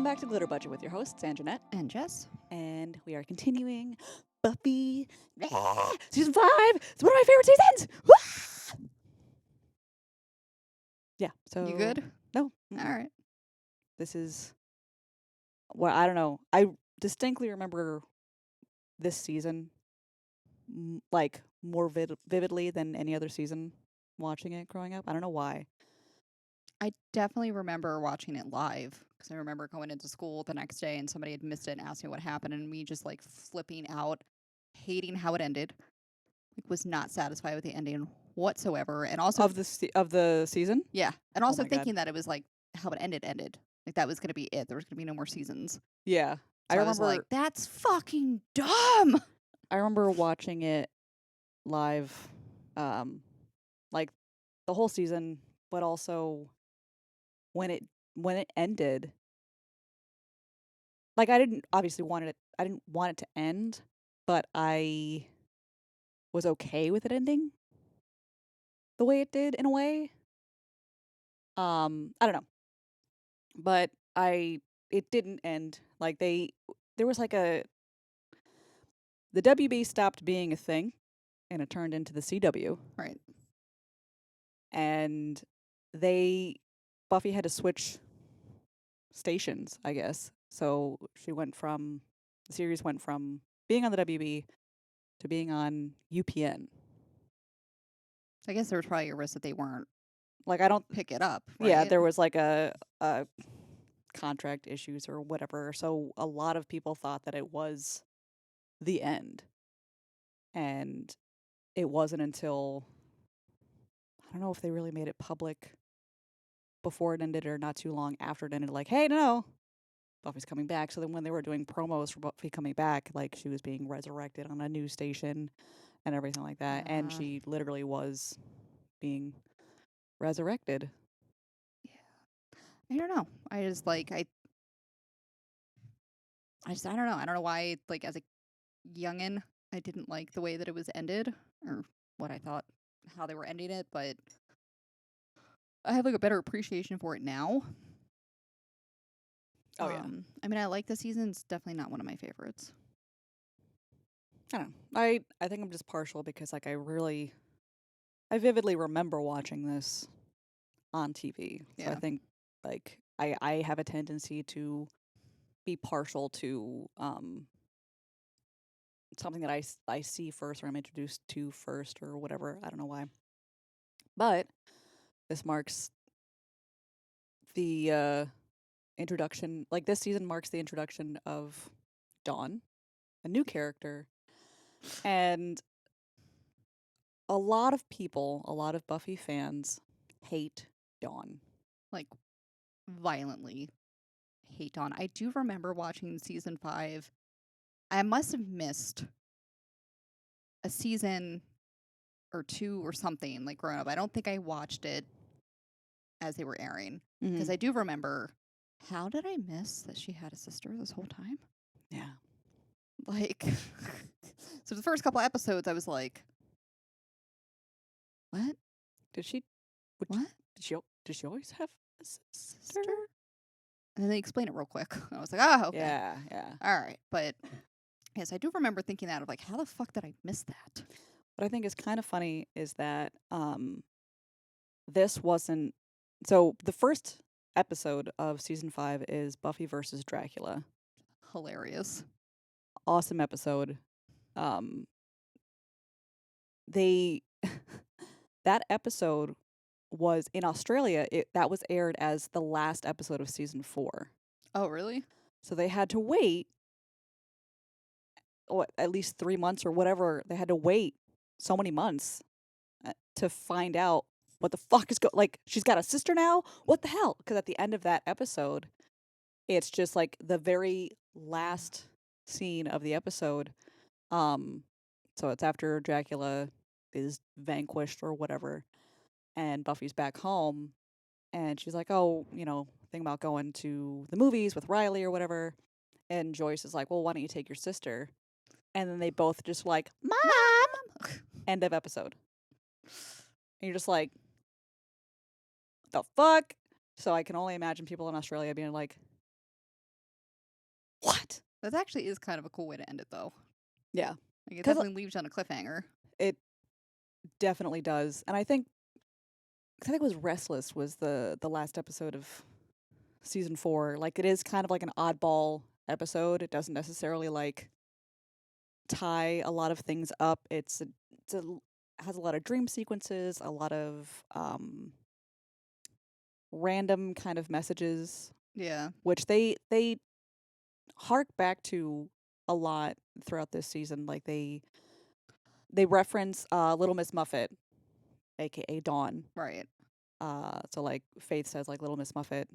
Welcome back to Glitter Budget with your hosts, Anjannette. And Jess. And we are continuing Buffy season 5. It's one of my favorite seasons. Yeah, so. You good? No. All right. This is. Well, I don't know. I distinctly remember this season like more vividly than any other season watching it growing up. I don't know why. I definitely remember watching it live because I remember going into school the next day and somebody had missed it and asked me what happened and me just like flipping out, hating how it ended. Like was not satisfied with the ending whatsoever, and also Of the season? yeah, and also my God. thinking that it was like how it ended. Like that was gonna be it. There was gonna be no more seasons. Yeah. So I was like, that's fucking dumb. I remember watching it live, like the whole season, but also when it ended. Like I didn't want it to end, but I was okay with it ending the way it did in a way. I don't know, but it didn't end like there was like the WB stopped being a thing, and it turned into the CW. Right. And Buffy had to switch stations, I guess. So the series went from being on the WB to being on UPN. So I guess there was probably a risk that they weren't Like I don't, pick it up. Right? yeah, there was like a contract issues or whatever. So a lot of people thought that it was the end, and it wasn't until I don't know if they really made it public before it ended or not too long after it ended. Like, hey, no, Buffy's coming back. So then when they were doing promos for Buffy coming back, like she was being resurrected on a news station and everything like that. And she literally was being resurrected. Yeah. I don't know. I just like I don't know. I don't know why like as a youngin I didn't like the way that it was ended or what I thought how they were ending it, but I have like a better appreciation for it now. Oh yeah. I mean I like the season. It's definitely not one of my favorites. I don't know. I think I'm just partial because like I vividly remember watching this on TV. So I Yeah. think like I have a tendency to be partial to something that I see first or I'm introduced to first or whatever. I don't know why. But this marks the introduction, like this season marks the introduction of Dawn, a new character. And a lot of people, a lot of Buffy fans hate Dawn. Like violently hate on. I do remember watching season 5. I must have missed a season or 2 or something like growing up. I don't think I watched it as they were airing because I do remember how did I miss that she had a sister this whole time? Yeah. Like, so the first couple episodes, I was like, "What? Did she? What? Did she always have a sister? And then they explain it real quick. And I was like, "Oh, okay, Yeah, yeah. all right." But yes, I do remember thinking that of like, how the fuck did I miss that? What I think is kind of funny is that this wasn't. So the first episode of season 5 is Buffy versus Dracula. Hilarious. Awesome episode. They that episode was in Australia. That was aired as the last episode of season 4. Oh, really? So they had to wait at least 3 months or whatever. They had to wait so many months to find out what the fuck is like she's got a sister now? What the hell? Because at the end of that episode, it's just like the very last scene of the episode. So it's after Dracula is vanquished or whatever, and Buffy's back home, and she's like, "Oh, think about going to the movies with Riley or whatever." And Joyce is like, "Well, why don't you take your sister?" And then they both just like, "Mom!" End of episode. And you're just like, the fuck? So I can only imagine people in Australia being like, What? That actually is kind of a cool way to end it, though. Yeah. Like, it 'Cause definitely leaves you on a cliffhanger. it definitely does. And I think it was Restless was the last episode of season 4. Like, it is kind of like an oddball episode. It doesn't necessarily, like, tie a lot of things up. Has a lot of dream sequences, a lot of, random kind of messages, Yeah. which they hark back to a lot throughout this season. Like, they reference, Little Miss Muffet, AKA Dawn. Right. So, like, Faith says, like, Little Miss Muffet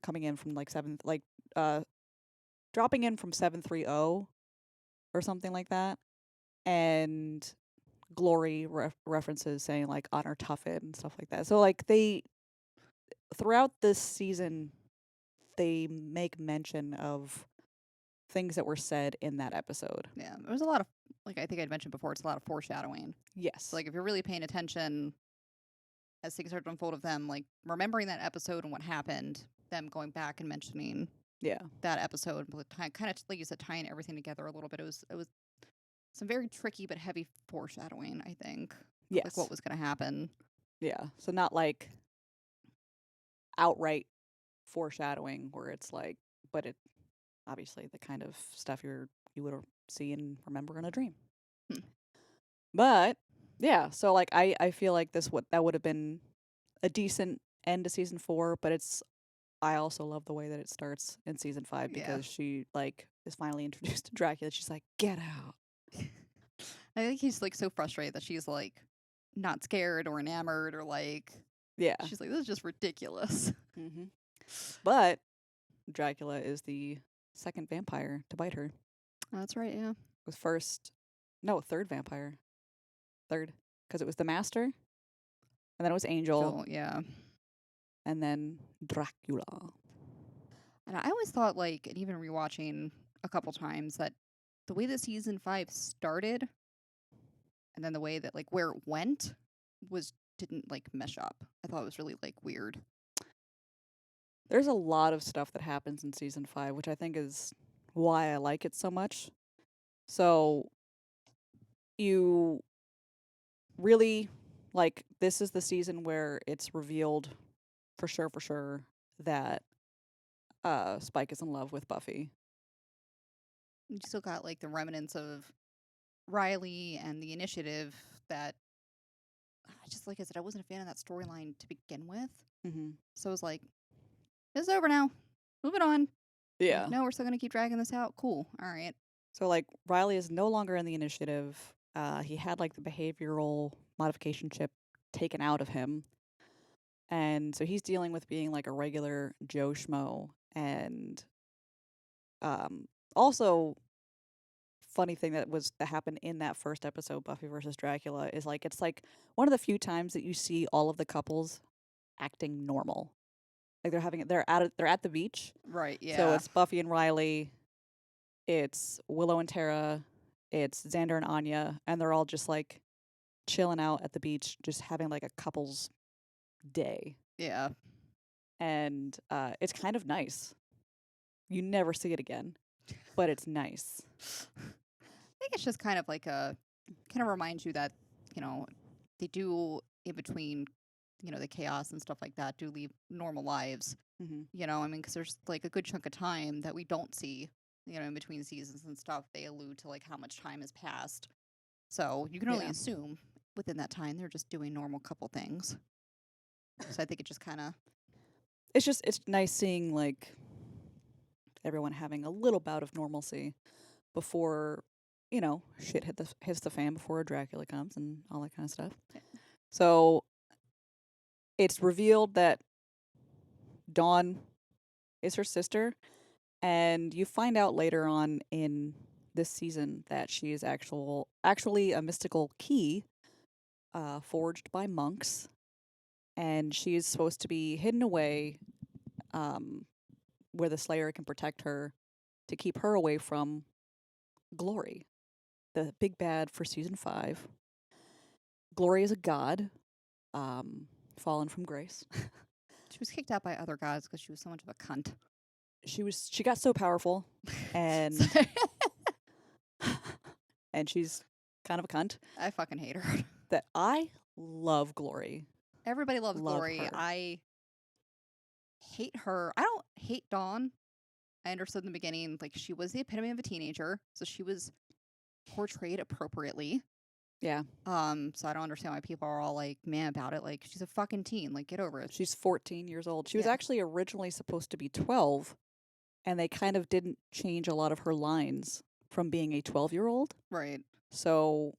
coming in from, like, 7th, like, uh, dropping in from 730 or something like that. And Glory references saying, like, honor Tuffet and stuff like that. So, like, throughout this season, they make mention of things that were said in that episode. Yeah. There was a lot of, like I think I'd mentioned before, it's a lot of foreshadowing. Yes. So, like, if you're really paying attention as things start to unfold of them, like, remembering that episode and what happened, them going back and mentioning Yeah. that episode, but kind of, like you said, tying everything together a little bit. It was some very tricky but heavy foreshadowing, I think, of, like, Yes. what was going to happen. Yeah. So not like outright foreshadowing where it's like, but it obviously the kind of stuff you would see and remember in a dream. Hmm. But yeah, so like I feel like that would have been a decent end to season 4, but I also love the way that it starts in season 5 Yeah. because she like is finally introduced to Dracula. She's like, "Get out." I think he's like so frustrated that she's like not scared or enamored or like Yeah. she's like, this is just ridiculous. Mm-hmm. But Dracula is the second vampire to bite her. It That's right, yeah. was third vampire. Third. Because it was the Master, and then it was Angel, So yeah. and then Dracula. And I always thought, like, and even rewatching a couple times, that the way that season 5 started and then the way that, like, where it went didn't like mesh up. I thought it was really like weird. There's a lot of stuff that happens in season 5, which I think is why I like it so much. So you really like this is the season where it's revealed for sure that Spike is in love with Buffy. You still got like the remnants of Riley and the initiative that I just, like I said, I wasn't a fan of that storyline to begin with. Mm-hmm. So I was like, this is over now. Moving on. Yeah. Like, no, we're still gonna keep dragging this out. Cool. All right. So like Riley is no longer in the initiative. He had like the behavioral modification chip taken out of him. And so he's dealing with being like a regular Joe Schmo. And also funny thing that happened in that first episode, Buffy versus Dracula, is like it's like one of the few times that you see all of the couples acting normal. Like they're at the beach. Right. So Yeah. it's Buffy and Riley, it's Willow and Tara, it's Xander and Anya, and they're all just like chilling out at the beach, just having like a couple's day. Yeah. And it's kind of nice. You never see it again, but it's nice. I think it's just kind of like kind of reminds you that, you know, they do in between, you know, the chaos and stuff like that, do leave normal lives. Mm-hmm. You know, I mean, because there's like a good chunk of time that we don't see, you know, in between seasons and stuff. They allude to like how much time has passed. So you can only Yeah. assume within that time they're just doing normal couple things. So I think it just kind of, It's nice seeing like everyone having a little bout of normalcy before, shit hits the fan before Dracula comes and all that kind of stuff. So it's revealed that Dawn is her sister, and you find out later on in this season that she is actually a mystical key forged by monks, and she is supposed to be hidden away where the Slayer can protect her to keep her away from Glory, the big bad for season 5. Glory is a god, fallen from grace. she was kicked out by other gods because she was so much of a cunt. she got so powerful, and and she's kind of a cunt, I fucking hate her. that I love Glory. Everybody loves Love Glory. her. I hate her. I don't hate Dawn. I understood in the beginning, like, she was the epitome of a teenager, so she was portrayed appropriately. Yeah. So I don't understand why people are all like mad about it. Like, she's a fucking teen. Like, get over it. She's 14 years old. She was Yeah. actually originally supposed to be 12, and they kind of didn't change a lot of her lines from being a 12-year-old. Right. So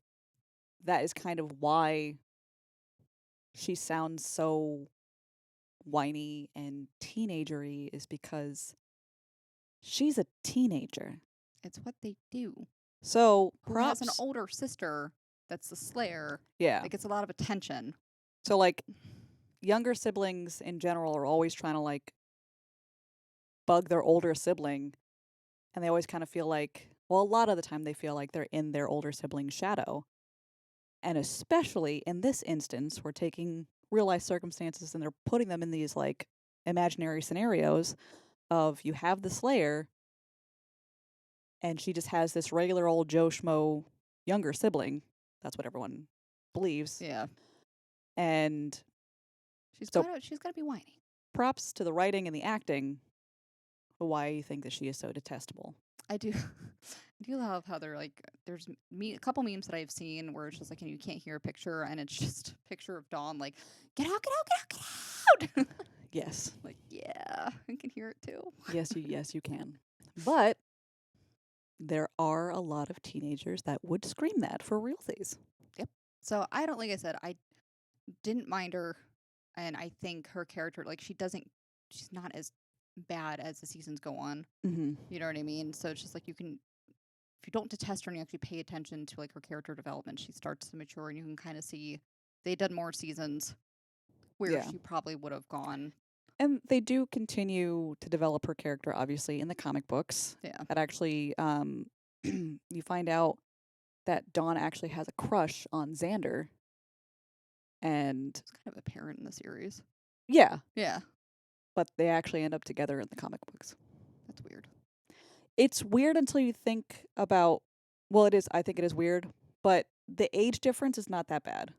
that is kind of why she sounds so whiny and teenagery, is because she's a teenager. It's what they do. So Who has an props. older sister that's the Slayer Yeah. that gets a lot of attention. So like younger siblings in general are always trying to like bug their older sibling, and they always kind of feel like, well, a lot of the time they feel like they're in their older sibling's shadow. And especially in this instance, we're taking real life circumstances and they're putting them in these like imaginary scenarios of you have the Slayer and she just has this regular old Joe Schmo younger sibling. That's what everyone believes. Yeah. And She's so gotta be whiny. props to the writing and the acting. Why you think that she is so detestable? I do. I do love how they're like. There's a couple memes that I've seen where it's just like, and you can't hear a picture, and it's just a picture of Dawn like, get out, get out, get out, get out. Yes. Like, yeah, I can hear it too. Yes you can. But there are a lot of teenagers that would scream that for realsies. So I don't, like I said, I didn't mind her, and I think her character, like, she's not as bad as the seasons go on. Mm-hmm. You know what I mean? So it's just like, you can, if you don't detest her and you actually pay attention to like her character development, she starts to mature, and you can kind of see they did more seasons where Yeah. she probably would have gone. And they do continue to develop her character, obviously, in the comic books. Yeah. That actually, you find out that Dawn actually has a crush on Xander. And It's kind of apparent in the series. yeah, Yeah. but they actually end up together in the comic books. That's weird. It's weird until you think about, well, it is, I think it is weird, but the age difference is not that bad.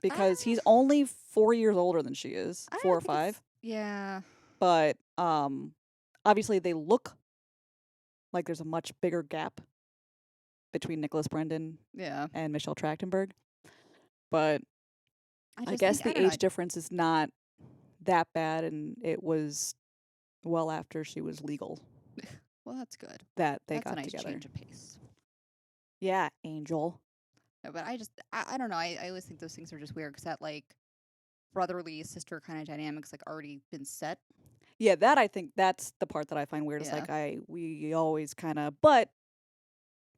Because he's only 4 years older than she is, I 4 or think it's- 5. Yeah. But obviously they look like there's a much bigger gap between Nicholas Brendan Yeah. and Michelle Trachtenberg. But I just guess think, I the don't age difference is not that bad, and it was well after she was legal well, that's good. that they That's a got nice together. change of pace. Yeah, Angel. No, but I don't know. I always think those things are just weird because that like brotherly sister kind of dynamics like already been set. Yeah, that I think that's the part that I find weird. Is Yeah. like we always kind of, but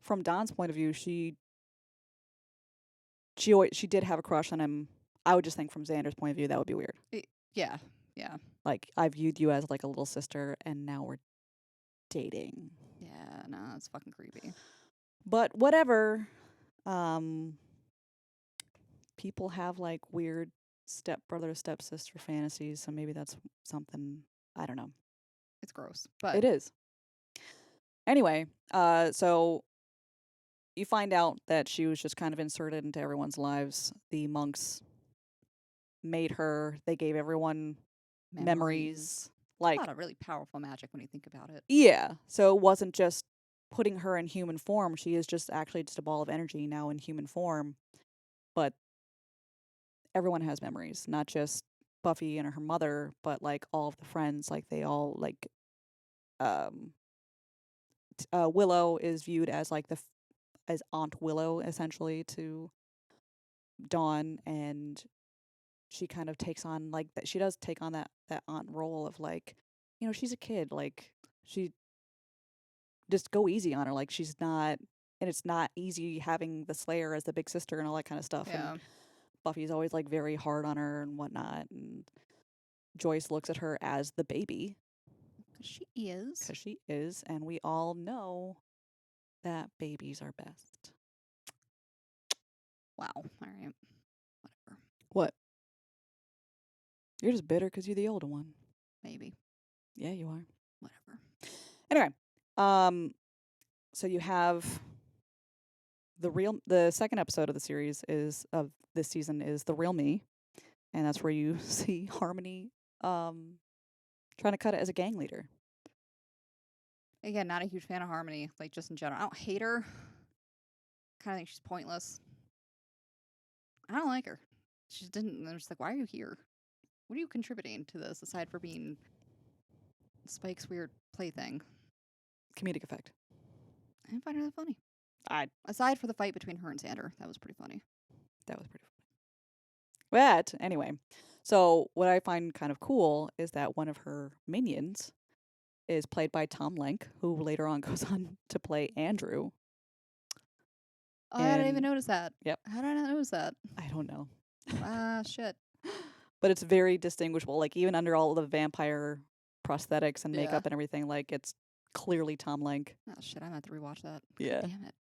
from Don's point of view, she did have a crush on him. I would just think from Xander's point of view that would be weird. Yeah. Yeah. Like I viewed you as like a little sister, and now we're dating. Yeah. No, it's fucking creepy. But whatever. People have like weird stepbrother stepsister fantasies, so maybe that's something, I don't know. It's gross, but It is. Anyway, so you find out that she was just kind of inserted into everyone's lives. The monks made her. They gave everyone memories. A Like, lot of really powerful magic when you think about it. yeah. So it wasn't just putting her in human form. She is just actually just a ball of energy now in human form. But everyone has memories, not just Buffy and her mother, but like all of the friends. Like they all like um Willow is viewed as like as Aunt Willow essentially to Dawn, and she kind of takes on like that. She does take on that aunt role of like, she's a kid. Like she just go easy on her. Like she's not, and it's not easy having the Slayer as the big sister and all that kind of stuff. Yeah. And Buffy's always like very hard on her and whatnot. And Joyce looks at her as the baby. She is. Because she is. And we all know that babies are best. Wow. All right. Whatever. What? You're just bitter because you're the older one. Maybe. Yeah, you are. Whatever. Anyway, so you have the second episode of the series of this season is The Real Me, and that's where you see Harmony trying to cut it as a gang leader. Again, not a huge fan of Harmony, like just in general. I don't hate her. Kind of think she's pointless. I don't like her. She didn't. They're just like, why are you here? What are you contributing to this aside for being Spike's weird plaything? Comedic effect. I didn't find her that funny. I Aside for the fight between her and Xander, that was pretty funny. That was pretty funny. But anyway, so what I find kind of cool is that one of her minions is played by Tom Lenk, who later on goes on to play Andrew. Oh, I didn't even And notice that. Yep. How did I not notice that? I don't know. Shit. But it's very distinguishable. Like, even under all the vampire prosthetics and Yeah. makeup and everything, like, it's clearly Tom Lenk. Oh shit, I'm gonna have to rewatch that. Yeah. God damn it.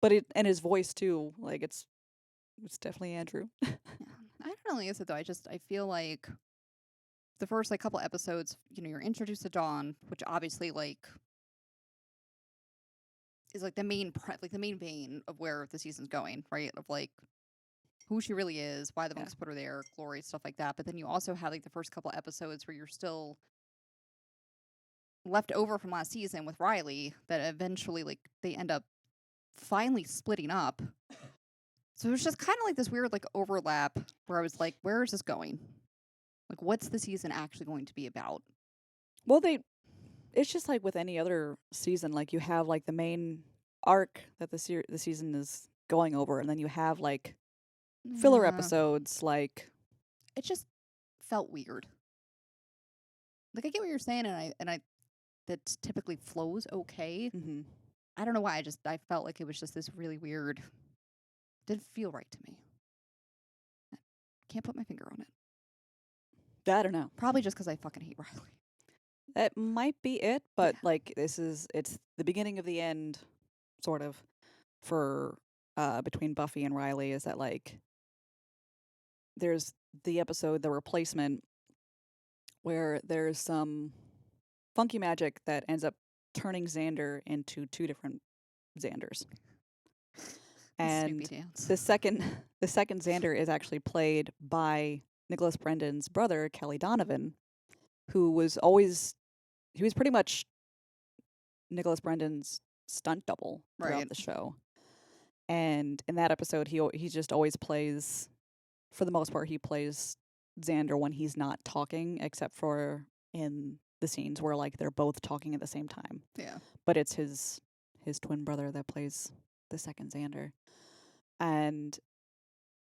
But and his voice too, like, it's definitely Andrew. Yeah. I don't know, like I said though, I feel like the first couple episodes, you're introduced to Dawn, which obviously is the main the main vein of where the season's going, right? Of who she really is, why the monks put her there, glory, stuff like that. But then you also have the first couple episodes where you're still left over from last season with Riley that eventually they end up finally splitting up. So it was just kind of this weird overlap where I was like, where is this going? What's the season actually going to be about? Well, it's just like with any other season, like you have the main arc that the season is going over, and then you have filler episodes it just felt weird. I get what you're saying, and I that typically flows okay. Mm-hmm. I don't know why. I felt like it was just this really weird. Didn't feel right to me. Can't put my finger on it. I don't know. Probably just because I fucking hate Riley. That might be it, but it's the beginning of the end, sort of, for between Buffy and Riley. Is that there's the episode The Replacement, where there's some funky magic that ends up turning Xander into two different Xanders. And the second Xander is actually played by Nicholas Brendan's brother, Kelly Donovan, who was pretty much Nicholas Brendan's stunt double throughout the show. And in that episode, he just always plays, for the most part, he plays Xander when he's not talking, except for in the scenes where they're both talking at the same time. Yeah. But it's his twin brother that plays the second Xander. And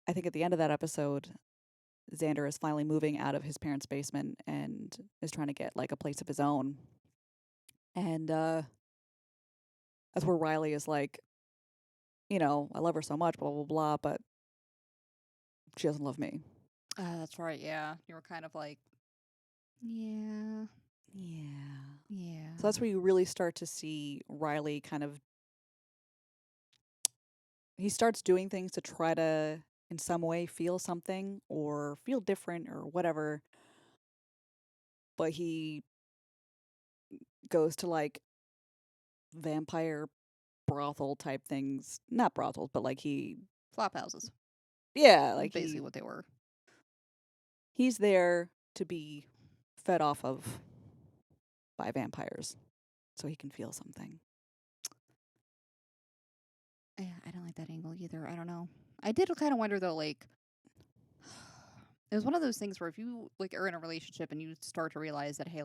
I think at the end of that episode, Xander is finally moving out of his parents' basement and is trying to get a place of his own. And that's where Riley is I love her so much, blah, blah, blah, but she doesn't love me. That's right, yeah. You were kind of yeah. Yeah. Yeah. So that's where you really start to see Riley he starts doing things to try to, in some way, feel something or feel different or whatever. But he goes to vampire brothel type things. Not brothels, but flop houses. Yeah, basically what they were. He's there to be fed off of by vampires, so he can feel something. Yeah, I don't like that angle either. I don't know. I did kind of wonder though, it was one of those things where if you are in a relationship and you start to realize that, hey,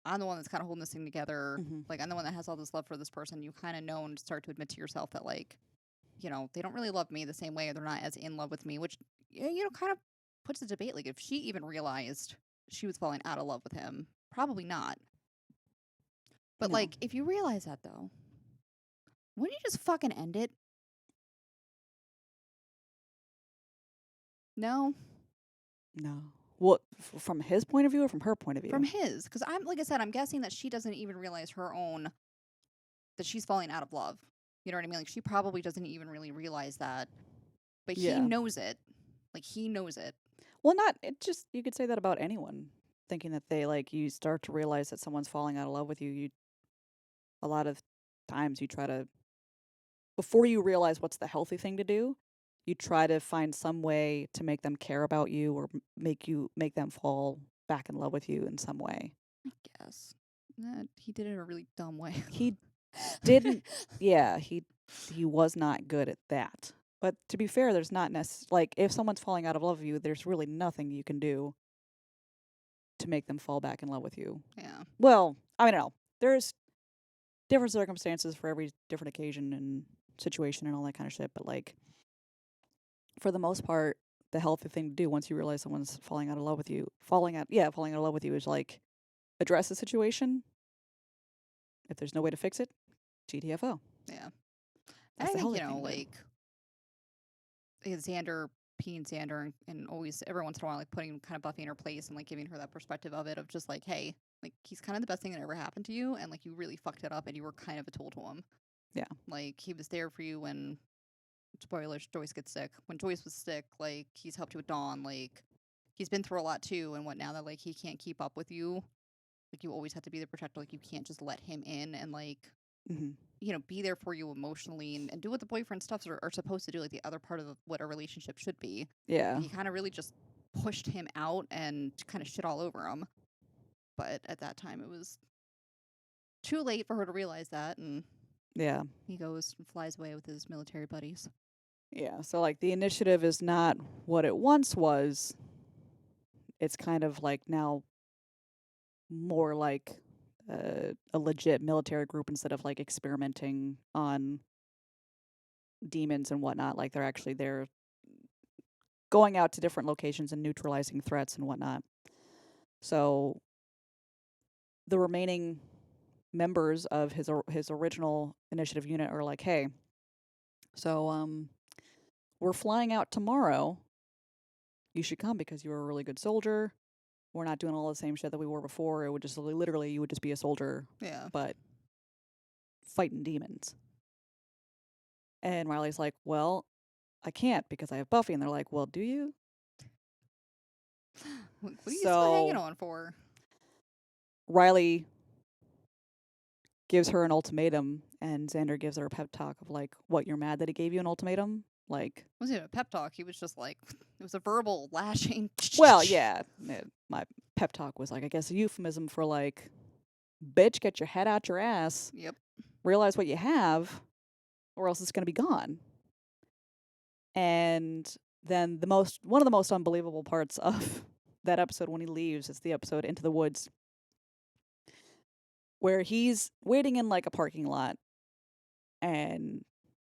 I'm the one that's kind of holding this thing together. Mm-hmm. I'm the one that has all this love for this person. You kind of know and start to admit to yourself that they don't really love me the same way, or they're not as in love with me, which kind of puts the debate. If she even realized she was falling out of love with him, probably not. But No. if you realize that though, wouldn't you just fucking end it? No. What, from his point of view or from her point of view? From his, because I'm guessing that she doesn't even realize her own that she's falling out of love. You know what I mean? She probably doesn't even really realize that, but he knows it. He knows it. Well, you could say that about anyone. thinking that they like you start to realize that someone's falling out of love with you. A lot of times you try to before you realize what's the healthy thing to do, you try to find some way to make them care about you or make them fall back in love with you in some way. I guess. He did it a really dumb way. He didn't yeah, he was not good at that. But to be fair, there's not like if someone's falling out of love with you, there's really nothing you can do to make them fall back in love with you. Yeah. Well, I don't know. There's different circumstances for every different occasion and situation and all that kind of shit, but like for the most part, the healthy thing to do once you realize someone's falling out of love with you is like address the situation. If there's no way to fix it, GTFO. Yeah. That's I the think, healthy thing to do. like Xander being Xander and always every once in a while like putting kind of Buffy in her place and like giving her that perspective of it of just like, hey, like he's kind of the best thing that ever happened to you and like you really fucked it up and you were kind of a tool to him. Yeah. Like he was there for you when spoilers, Joyce gets sick. When Joyce was sick, like he's helped you with Dawn, like he's been through a lot too and what now that like he can't keep up with you, like you always have to be the protector, like you can't just let him in and like Mm-hmm. be there for you emotionally and do what the boyfriend stuffs are supposed to do, like the other part of what a relationship should be. Yeah. He kind of really just pushed him out and kind of shit all over him. But at that time, it was too late for her to realize that, and Yeah. he goes and flies away with his military buddies. Yeah. So like the initiative is not what it once was. It's kind of like now more like a legit military group instead of like experimenting on demons and whatnot. Like they're going out to different locations and neutralizing threats and whatnot. So the remaining members of his original initiative unit are like, hey, so we're flying out tomorrow. You should come because you're a really good soldier. We're not doing all the same shit that we were before. It would just literally you would just be a soldier, Yeah. but fighting demons. And Riley's like, well, I can't because I have Buffy. And they're like, well, do you? What are you still hanging So on for? Riley gives her an ultimatum, and Xander gives her a pep talk of like, what, you're mad that he gave you an ultimatum? Like, It wasn't even a pep talk. He was just like, it was a verbal lashing. well, yeah. My pep talk was like, I guess a euphemism for like, bitch, get your head out your ass, Yep. realize what you have, or else it's going to be gone. And then one of the most unbelievable parts of that episode when he leaves is the episode Into the Woods, where he's waiting in like a parking lot and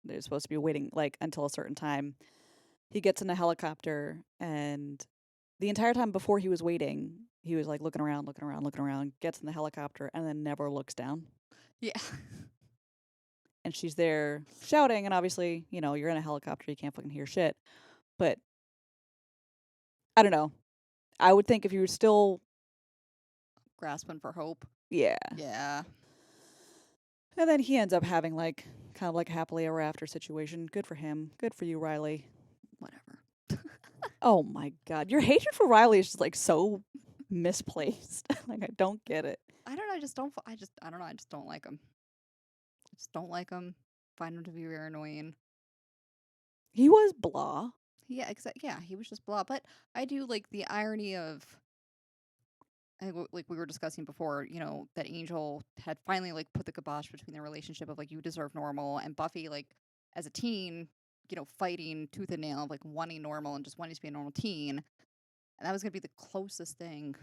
they're supposed to be waiting like until a certain time. He gets in a helicopter and the entire time before he was waiting, he was like looking around, gets in the helicopter and then never looks down. Yeah. And she's there shouting, and obviously, you're in a helicopter, you can't fucking hear shit. But I don't know. I would think if you were still, Grasping for hope. yeah. Yeah. And then he ends up having like kind of like a happily ever after situation. Good for him. Good for you, Riley. Whatever. Oh my god, your hatred for Riley is just like so misplaced. Like I don't get it. I don't know. I don't know. I just don't like him. I just don't like him. Find him to be very annoying. He was blah. Yeah, yeah, he was just blah. But I do like the irony of, I think, like we were discussing before, that Angel had finally like put the kibosh between their relationship of like you deserve normal, and Buffy like as a teen, fighting tooth and nail, like wanting normal and just wanting to be a normal teen, and that was gonna be the closest thing.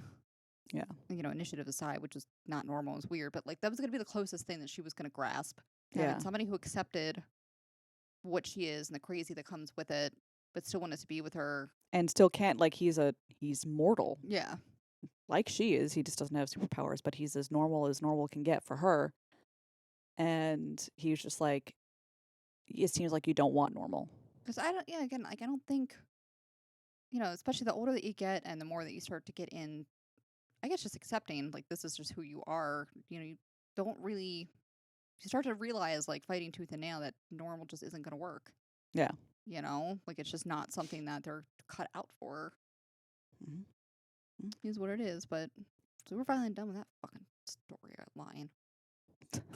Yeah. Initiative aside, which is not normal, is weird, but like that was gonna be the closest thing that she was gonna grasp. Yeah. Having somebody who accepted what she is and the crazy that comes with it, but still wanted to be with her. And still can't like he's mortal. Yeah. Like she is. He just doesn't have superpowers, but he's as normal can get for her. And he was just like, it seems like you don't want normal. Because I don't, yeah, again, like I don't think, especially the older that you get and the more that you start to get in, I guess just accepting, like, this is just who you are. You don't really, you start to realize, like, fighting tooth and nail that normal just isn't going to work. Yeah. Like, it's just not something that they're cut out for. Mm-hmm. is what it is. But so we're finally done with that fucking storyline.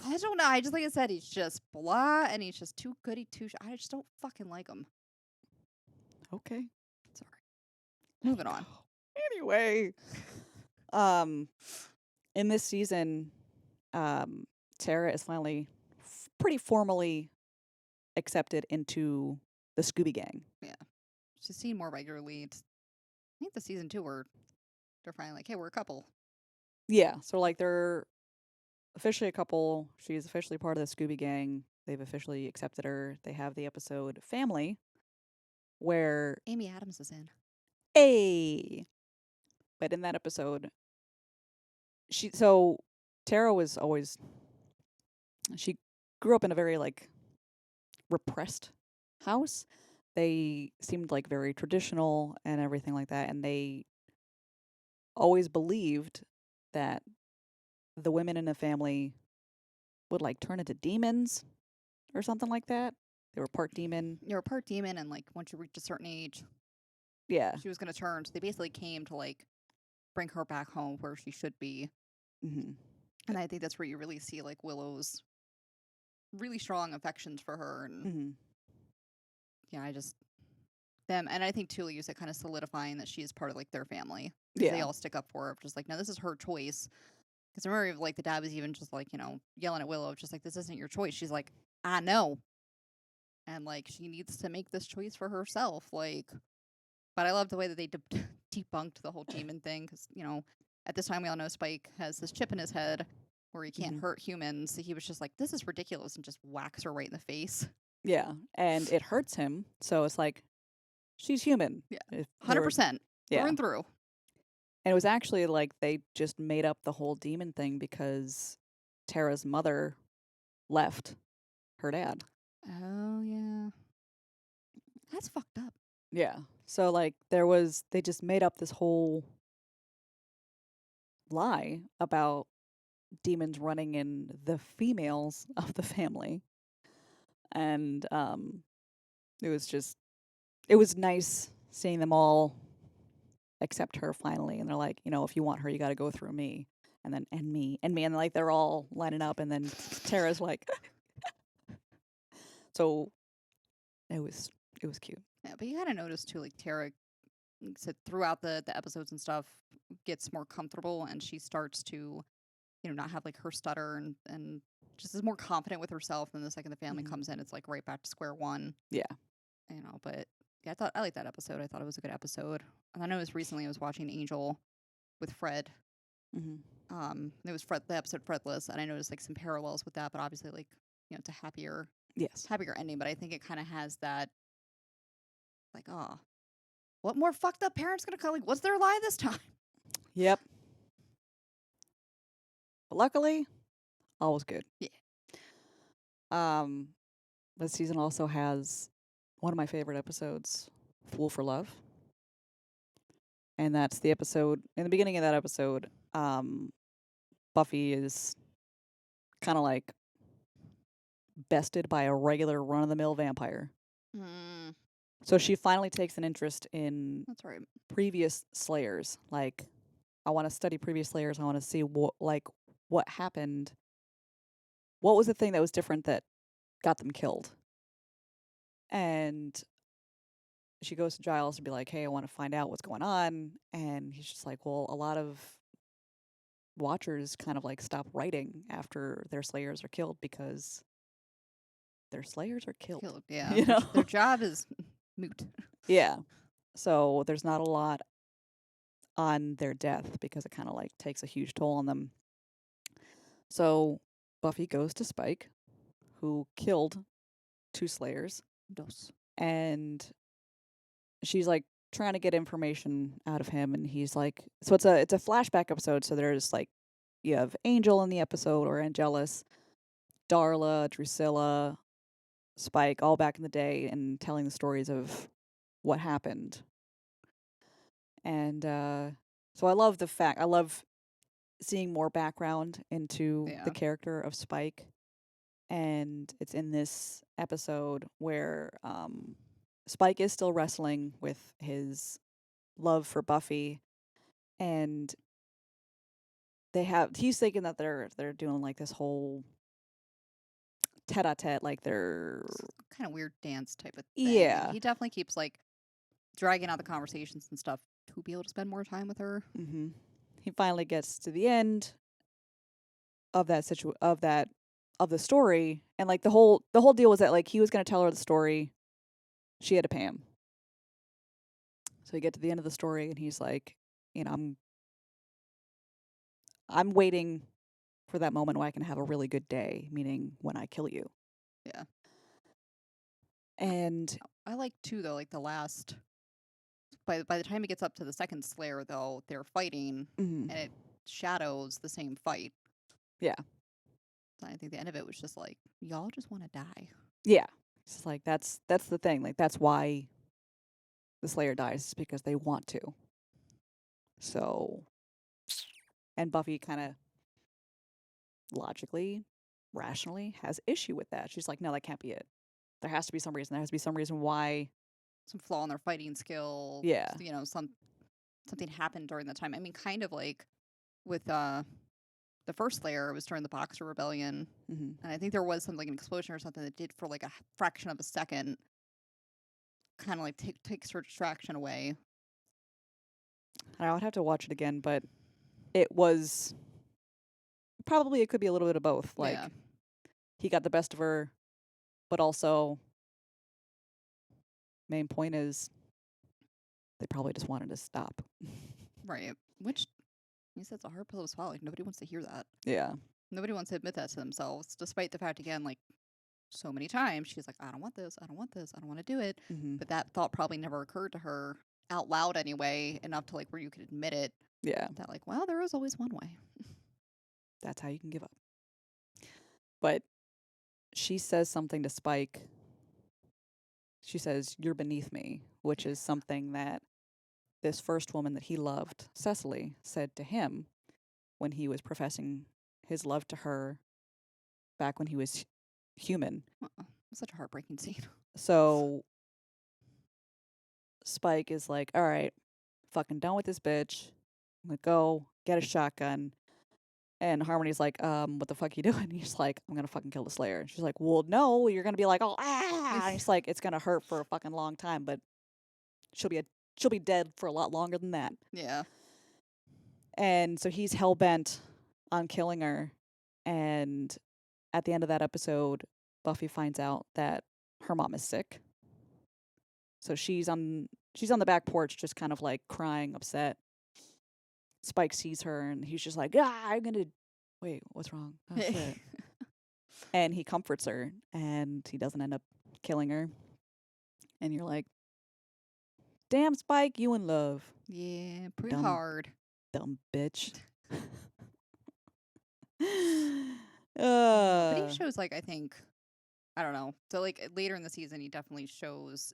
I just don't know. I just like I said, he's just blah, and he's just too goody two. I just don't fucking like him. Okay. Sorry. Moving on. Anyway, um, in this season, Tara is finally pretty formally accepted into the Scooby Gang. Yeah, she's seen more regularly. I think the season 2 where they're finally like, hey, we're a couple. Yeah, so like they're officially a couple. She's officially part of the Scooby Gang. They've officially accepted her. They have the episode Family, where Amy Adams is in. but in that episode, Tara was always she grew up in a very like repressed house. They seemed like very traditional and everything like that, and they always believed that the women in the family would like turn into demons or something like that. They were part demon. You're a part demon, and like once you reach a certain age, Yeah. she was gonna turn. So they basically came to like bring her back home where she should be. Hmm. And I think that's where you really see like Willow's really strong affections for her. And Hmm. yeah, I just them, and I think too, like you said, kind of solidifying that she is part of like their family because they Yeah. all stick up for her. Just like, no, this is her choice. Because I remember like the dad was even just like, yelling at Willow, just like, this isn't your choice. She's like, I know. And like she needs to make this choice for herself. Like, but I love the way that they debunked the whole demon thing because at this time we all know Spike has this chip in his head where he can't Hmm. hurt humans. So he was just like, this is ridiculous, and just whacks her right in the face. Yeah. And it hurts him. So it's like, she's human. Yeah, If they were- 100% Yeah. through and through. And it was actually like they just made up the whole demon thing because Tara's mother left her dad. Oh yeah, that's fucked up. Yeah. So like they just made up this whole lie about demons running in the females of the family. And it was nice seeing them all accept her finally, and they're like, if you want her, you got to go through me, and then and me, and like they're all lining up, and then Tara's like, so it was cute. Yeah, but you kind of notice too, like Tara, like I said, throughout the episodes and stuff, gets more comfortable, and she starts to, not have like her stutter, and just is more confident with herself. And the second the family Mhm. comes in, it's like right back to square one. Yeah. But yeah, I liked that episode. I thought it was a good episode. And I know recently I was watching Angel with Fred. Hmm. It was the episode Fredless, and I noticed like some parallels with that, but obviously like it's a Yes. happier ending. But I think it kind of has that like, oh, what more fucked up parents gonna come? Like, what's their lie this time? Yep. But luckily, all was good. Yeah. This season also has one of my favorite episodes, Fool for Love. And that's the episode in the beginning of that episode, Buffy is kind of like bested by a regular run of the mill vampire. Mm, So she finally takes an interest in that's right. previous slayers. Like, I want to study previous slayers. I want to see what happened. What was the thing that was different that got them killed? And she goes to Giles to be like, hey, I want to find out what's going on. And he's just like, well, a lot of watchers kind of like stop writing after their slayers are killed because their slayers are killed. Yeah. You know? Their job is moot. Yeah. So there's not a lot on their death because it kind of like takes a huge toll on them. So Buffy goes to Spike, who killed 2 slayers, Dos. and she's like trying to get information out of him, and he's like, so it's a flashback episode, so there's like, you have Angel in the episode, or Angelus, Darla, Drusilla, Spike, all back in the day, and telling the stories of what happened. And so I love seeing more background into the character of Spike. And it's in this episode where Spike is still wrestling with his love for Buffy, and he's thinking that they're doing like this whole tete-a-tete, like they're Kind of weird dance type of thing. yeah. He definitely keeps like dragging out the conversations and stuff to be able to spend more time with her. Mm-hmm. He finally gets to the end of of the story, and like the whole deal was that like he was gonna tell her the story, she had to pay him. So we get to the end of the story, and he's like, you know, I'm waiting for that moment where I can have a really good day, meaning when I kill you. Yeah. And I like too though, like the last by the time it gets up to the second Slayer though, they're fighting mhm, and it shadows the same fight. yeah, So I think the end of it was just like, y'all just want to die. yeah. It's just like that's the thing. Like that's why the Slayer dies, is because they want to. So, and Buffy kind of logically, rationally has issue with that. She's like, no, that can't be it. There has to be some reason. There has to be some reason why. Some flaw in their fighting skill, Yeah. you know, something happened during the time. I mean, kind of like with the first Slayer, it was during the Boxer Rebellion, Mm-hmm. and I think there was something, an explosion or something that did for like a fraction of a second, kind of like takes her distraction away. I would have to watch it again, but it was probably it could be a little bit of both. Like Yeah, he got the best of her, but also main point is they probably just wanted to stop. right. Which he said it's a hard pill to swallow. Like nobody wants to hear that. Yeah. Nobody wants to admit that to themselves, despite the fact again, like so many times she's like, I don't want this, I don't want this, I don't want to do it. Mm-hmm. But that thought probably never occurred to her out loud anyway, enough to like where you could admit it. Yeah. That like, well, there is always one way. That's how you can give up. But she says something to Spike. She says, "You're beneath me," which is something that this first woman that he loved, Cecily, said to him when he was professing his love to her back when he was human. Such a heartbreaking scene. So Spike is like, all right, fucking done with this bitch. I'm gonna go get a shotgun. And Harmony's like, what the fuck you doing? He's like, I'm gonna fucking kill the Slayer. And she's like, well, no, you're gonna be like, oh, ah. And he's like, it's gonna hurt for a fucking long time, but she'll be dead for a lot longer than that. Yeah. And so he's hell bent on killing her. And at the end of that episode, Buffy finds out that her mom is sick. So she's on the back porch, just kind of like crying, upset. Spike sees her and he's just like, I'm gonna wait, what's wrong? Oh shit. And he comforts her and he doesn't end up killing her. And you're like, damn Spike, you in love. Yeah, pretty Dumb hard. dumb bitch. But he shows like I think I don't know. So like later in the season he definitely shows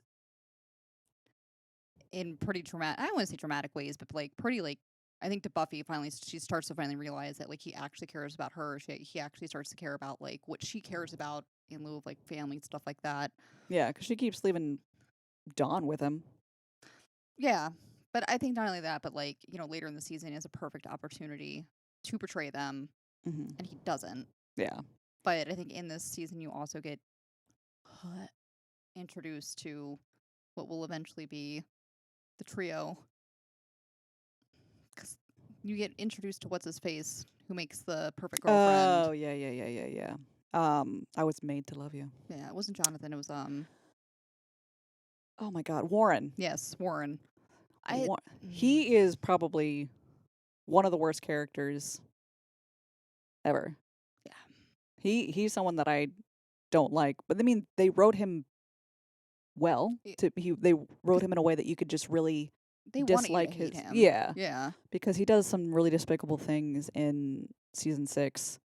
in pretty dramatic I don't want to say dramatic ways, but like pretty like I think to Buffy finally she starts to finally realize that like he actually cares about her. He actually starts to care about like what she cares about in lieu of like family and stuff like that. Yeah, because she keeps leaving Dawn with him. Yeah. But I think not only that, but like, you know, later in the season is a perfect opportunity to portray them Mm-hmm. and he doesn't. Yeah. But I think in this season you also get introduced to what will eventually be the trio. Because you get introduced to what's his face, who makes the perfect girlfriend. Oh yeah. I was made to love you. Yeah, it wasn't Jonathan. It was Oh my God, Warren. yes, Warren. I He is probably one of the worst characters ever. Yeah. He's someone that I don't like, but I mean they wrote him well. They wrote him in a way that you could just really They want you to dislike hate his him. yeah, because he does some really despicable things in season 6,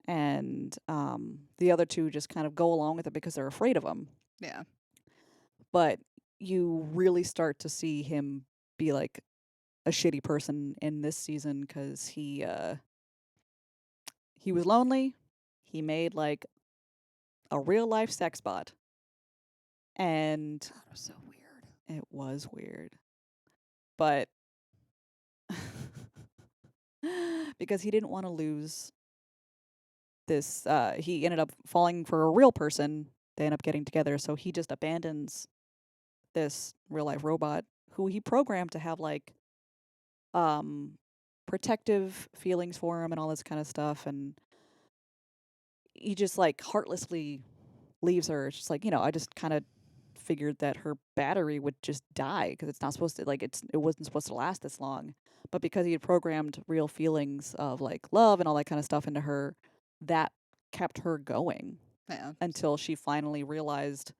and the other two just kind of go along with it because they're afraid of him. Yeah. But you really start to see him be like a shitty person in this season because he was lonely. He made like a real life sex bot, and That was so weird. it was weird. But because he didn't want to lose this. He ended up falling for a real person. They end up getting together, so he just abandons this real life robot who he programmed to have like um protective feelings for him and all this kind of stuff, and he just like heartlessly leaves her. It's just like, I just kind of figured that her battery would just die because it's not supposed to, like, it wasn't supposed to last this long. But because he had programmed real feelings of like love and all that kind of stuff into her, that kept her going Yeah. until she finally realized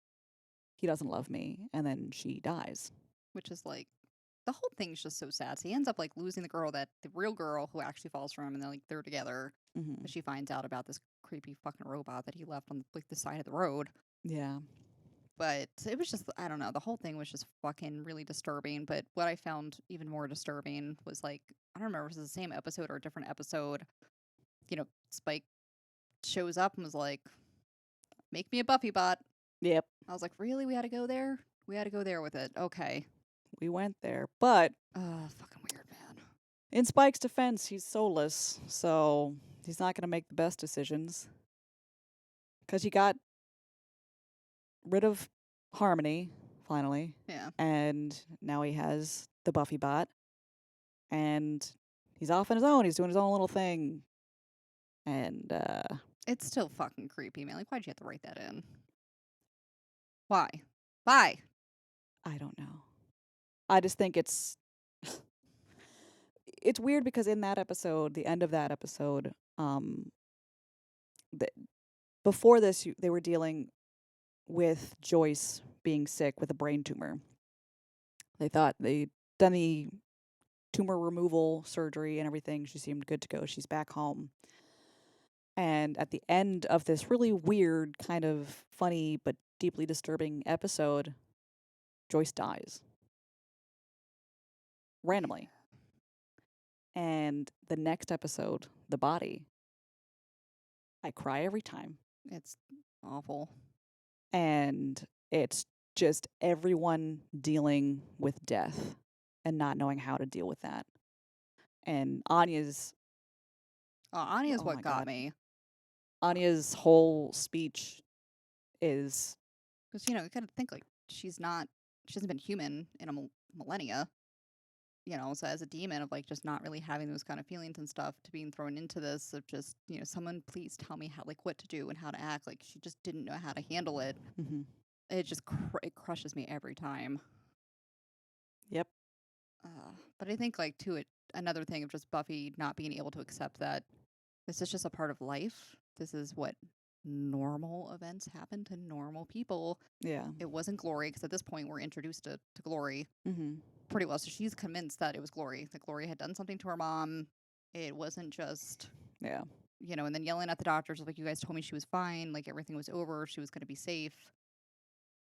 he doesn't love me, and then she dies. Which is like the whole thing's just so sad. So he ends up like losing the real girl who actually falls for him, and then like they're together. Hmm. But she finds out about this creepy fucking robot that he left on like the side of the road. Yeah. But it was just, I don't know, the whole thing was just fucking really disturbing. But what I found even more disturbing was like, I don't remember if it was the same episode or a different episode. Spike shows up and was like, "Make me a Buffy bot." Yep. I was like, "Really? We had to go there? We had to go there with it." Okay. We went there. But Fucking weird, man. in Spike's defense, he's soulless, so he's not going to make the best decisions. Because he got rid of Harmony, finally, Yeah. and now he has the Buffy bot, and he's off on his own. He's doing his own little thing. And It's still fucking creepy, man. Like, why'd you have to write that in? Why? Why? I don't know. I just think it's weird because in that episode, the end of that episode, the, before this, they were dealing with Joyce being sick with a brain tumor. They thought they'd done the tumor removal surgery and everything. She seemed good to go. She's back home. And at the end of this really weird, kind of funny but deeply disturbing episode, Joyce dies randomly. And the next episode, The Body, I cry every time. It's awful. And it's just everyone dealing with death and not knowing how to deal with that. And Anya's Anya's oh what my got God. me. Anya's whole speech is Because, you gotta think, like, she hasn't been human in a millennia. So as a demon of, like, just not really having those kind of feelings and stuff, to being thrown into this of just, someone please tell me how, like, what to do and how to act. Like, she just didn't know how to handle it. mhm. It just, it crushes me every time. Yep. But I think, like, another thing of just Buffy not being able to accept that this is just a part of life. This is what normal events happen to normal people. Yeah. It wasn't Glory, because at this point we're introduced to Glory Mhm. pretty well. So she's convinced that it was Glory. That Glory had done something to her mom. It wasn't just, Yeah. and then yelling at the doctors, like, you guys told me she was fine, like everything was over, she was going to be safe.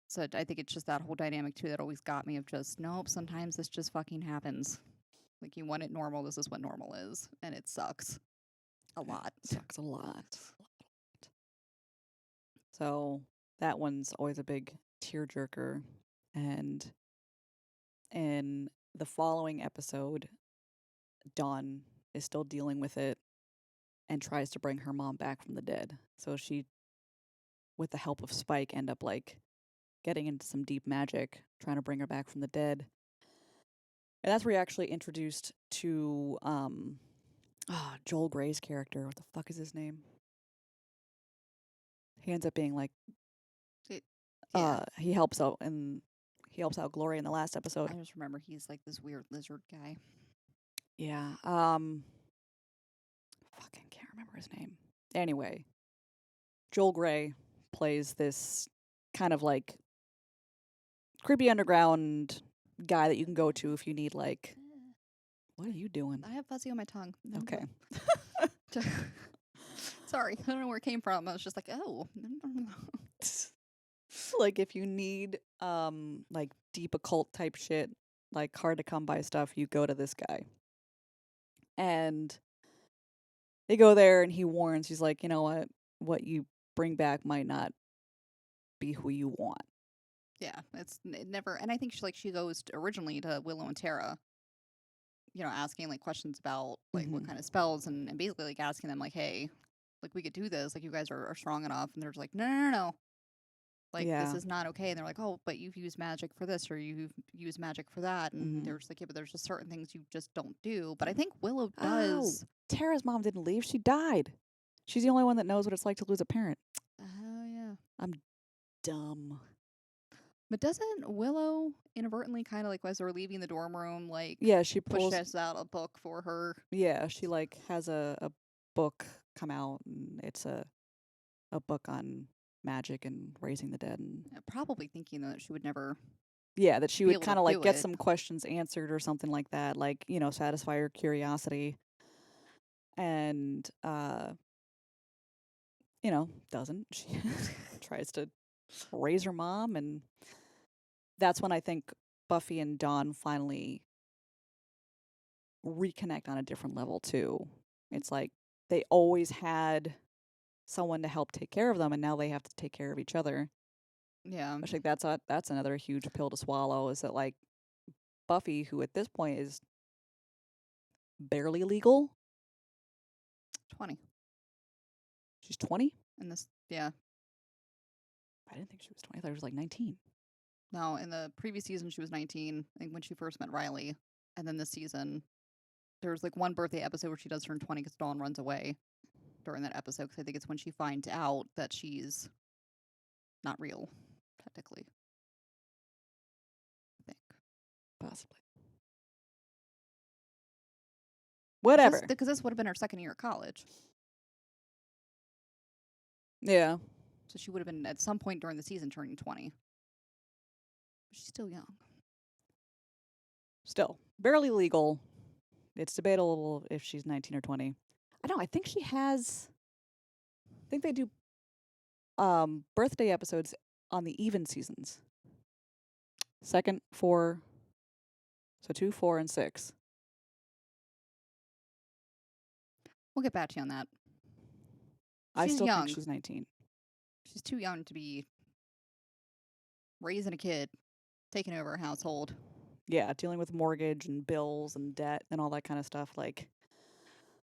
So I think it's just that whole dynamic too that always got me of just, nope, sometimes this just fucking happens. Like, you want it normal, this is what normal is. And it sucks a lot. It sucks a lot. So that one's always a big tearjerker. And in the following episode, Dawn is still dealing with it and tries to bring her mom back from the dead. So she, with the help of Spike, end up like getting into some deep magic, trying to bring her back from the dead. And that's where you're actually introduced to Joel Gray's character. What the fuck is his name? He ends up being like Yeah. he helps out Glory in the last episode. I just remember he's like this weird lizard guy. Yeah. Fucking can't remember his name. Anyway, Joel Gray plays this kind of like creepy underground guy that you can go to if you need like. What are you doing? I have fuzzy on my tongue. Okay. Sorry, I don't know where it came from. I was just like, oh. Like if you need like deep occult type shit, like hard to come by stuff, you go to this guy. And they go there and he warns, he's like, you know what you bring back might not be who you want. Yeah, it never. And I think she goes originally to Willow and Tara. asking like questions about like what Mhm. kind of spells and basically like asking them like, hey, like we could do this, like you guys are strong enough, and they're just like, no, no, no, no, like this Yeah. is not okay. And they're like, oh, but you've used magic for this or you've used magic for that, and Mhm. they're just like, yeah, but there's just certain things you just don't do. But I think Willow Oh, does. Tara's mom didn't leave. She died. She's the only one that knows what it's like to lose a parent. Oh yeah. I'm dumb. But doesn't Willow inadvertently kind of like as they're leaving the dorm room, like Yeah, she pulls. pushes out a book for her? Yeah, she like has a book come out, and it's a book on magic and raising the dead, and Probably thinking that she would never yeah, that she be would able to kind of like do get it. some questions answered or something like that, like, satisfy her curiosity. And doesn't. She tries to raise her mom, and that's when I think Buffy and Dawn finally reconnect on a different level too. It's like they always had someone to help take care of them, and now they have to take care of each other. Yeah, I think that's another huge pill to swallow. Is that like Buffy, who at this point is barely legal, 20 she's 20. in this. Yeah, I didn't think she was 20. I thought she was like 19. no, in the previous season she was 19, I think, when she first met Riley, and then this season there's like one birthday episode where she does turn 20 because Dawn runs away during that episode. Because I think it's when she finds out that she's not real, technically. I think Possibly. Whatever. because this would have been her second year at college, Yeah. so she would have been at some point during the season turning 20. But she's still young. Still barely legal. It's debatable if she's 19 or 20. I know. I think she has. I think they do birthday episodes on the even seasons. Second, 4, so 2, 4, and 6. We'll get back to you on that. I She's still think young. she's 19. She's too young to be raising a kid, taking over a household. Yeah, dealing with mortgage and bills and debt and all that kind of stuff. Like,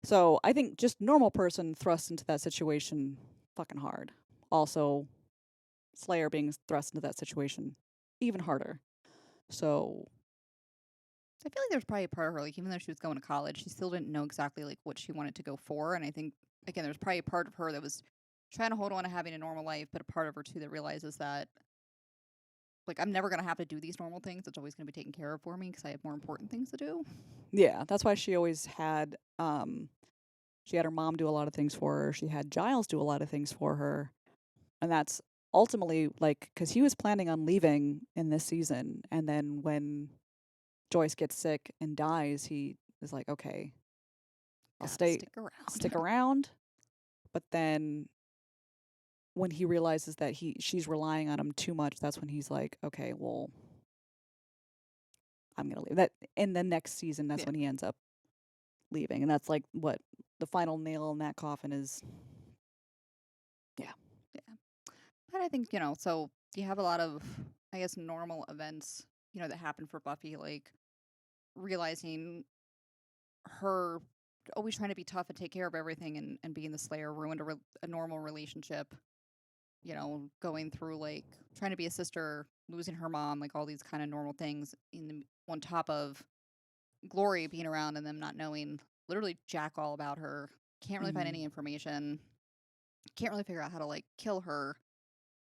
so I think just normal person thrust into that situation fucking hard. Also, Slayer being thrust into that situation even harder. So I feel like there's probably a part of her, like, even though she was going to college, she still didn't know exactly like what she wanted to go for. And I think, again, there's probably a part of her that was trying to hold on to having a normal life, but a part of her too that realizes that, like, I'm never gonna have to do these normal things. It's always gonna be taken care of for me because I have more important things to do. yeah, that's why she always had she had her mom do a lot of things for her. She had Giles do a lot of things for her. And that's ultimately like cuz he was planning on leaving in this season, and then when Joyce gets sick and dies, he is like, "Okay, I'll Gotta stay stick around. stick around." But then when he realizes that she's relying on him too much, that's when he's like, "Okay, well, I'm going to leave." That in the next season, that's Yeah, when he ends up leaving. And that's like what the final nail in that coffin is. Yeah. yeah. But I think, so you have a lot of, I guess, normal events, that happen for Buffy, like realizing her always trying to be tough and take care of everything and being the Slayer ruined a normal relationship, going through like trying to be a sister, losing her mom, like all these kind of normal things on top of Glory being around and them not knowing literally jack all about her. Can't really find Mhm. any information. Can't really figure out how to like kill her.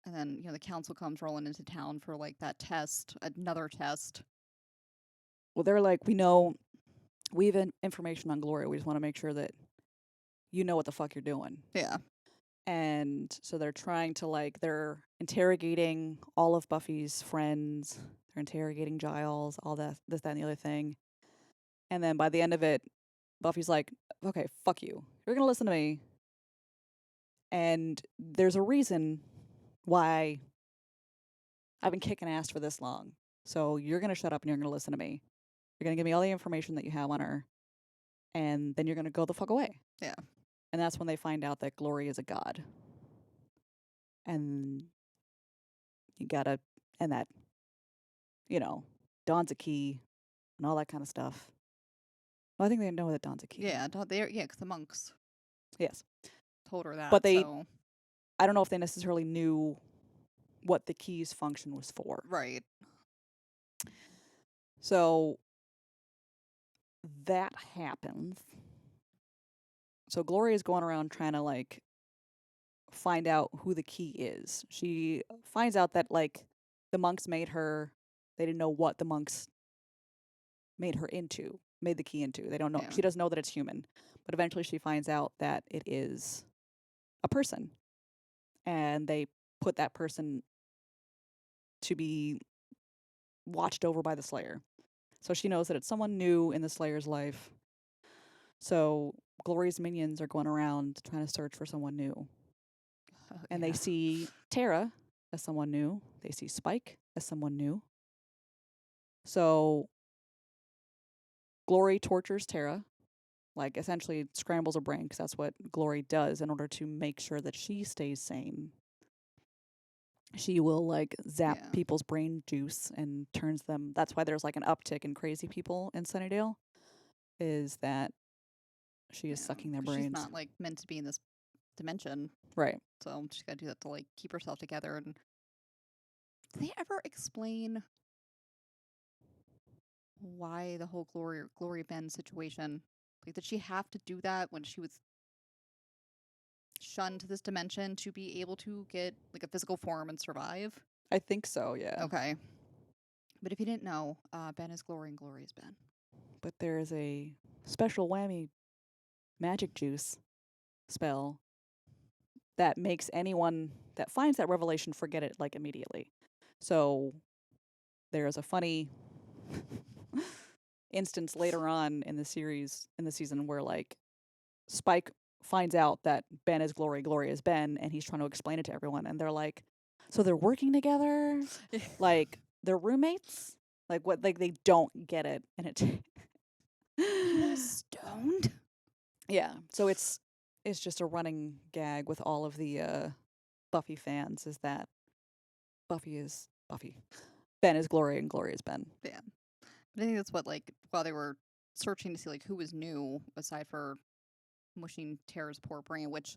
And then, the council comes rolling into town for like that test, another test. Well, they're like, we have information on Gloria. We just want to make sure that you know what the fuck you're doing. Yeah. And so they're trying to like they're interrogating all of Buffy's friends. They're interrogating Giles, all that, this, that, and the other thing. And then by the end of it, Buffy's like, "Okay, fuck you. You're gonna listen to me." And there's a reason why I've been kicking ass for this long. So you're gonna shut up and you're gonna listen to me. You're gonna give me all the information that you have on her, and then you're gonna go the fuck away. Yeah. And that's when they find out that Glory is a god. And you gotta, and that, you know, Dawn's a key and all that kind of stuff. Well, I think they know that Dawn's a key. Yeah, because the monks Yes. told her But that. they, So I don't know if they necessarily knew what the key's function was for. right. So that happens. So Gloria's going around trying to like find out who the key is. She finds out that like the monks made her, they didn't know what the monks made her into, made the key into. They don't know. Yeah. She doesn't know that it's human. But eventually she finds out that it is a person. And they put that person to be watched over by the Slayer. So she knows that it's someone new in the Slayer's life. So Gloria's minions are going around trying to search for someone new. And they Yeah. see Tara as someone new. They see Spike as someone new. So Glory tortures Tara, like essentially scrambles her brain because that's what Glory does in order to make sure that she stays sane. She will like zap Yeah. people's brain juice and turns them. That's why there's like an uptick in crazy people in Sunnydale, is that she is Yeah. sucking their 'Cause she's brains. not like meant to be in this dimension, Right. so she's got to do that to like keep herself together. And did they ever explain why the whole Glory Ben situation? Like, did she have to do that when she was shunned to this dimension to be able to get like a physical form and survive? I think so, yeah. Okay. But if you didn't know, Ben is Glory and Glory is Ben. But there is a special whammy magic juice spell that makes anyone that finds that revelation forget it like immediately. So there's a funny instance later on in the series, in the season, where like Spike finds out that Ben is Glory, Glory is Ben, and he's trying to explain it to everyone, and they're like, so they're working together, like they're roommates, like what, like they don't get it, and it People stoned? yeah, so it's just a running gag with all of the Buffy fans, is that Buffy is Buffy, Ben is Glory, and Glory is Ben. Yeah. But I think that's what, like, while they were searching to see, like, who was new, aside for mushing Tara's poor brain, which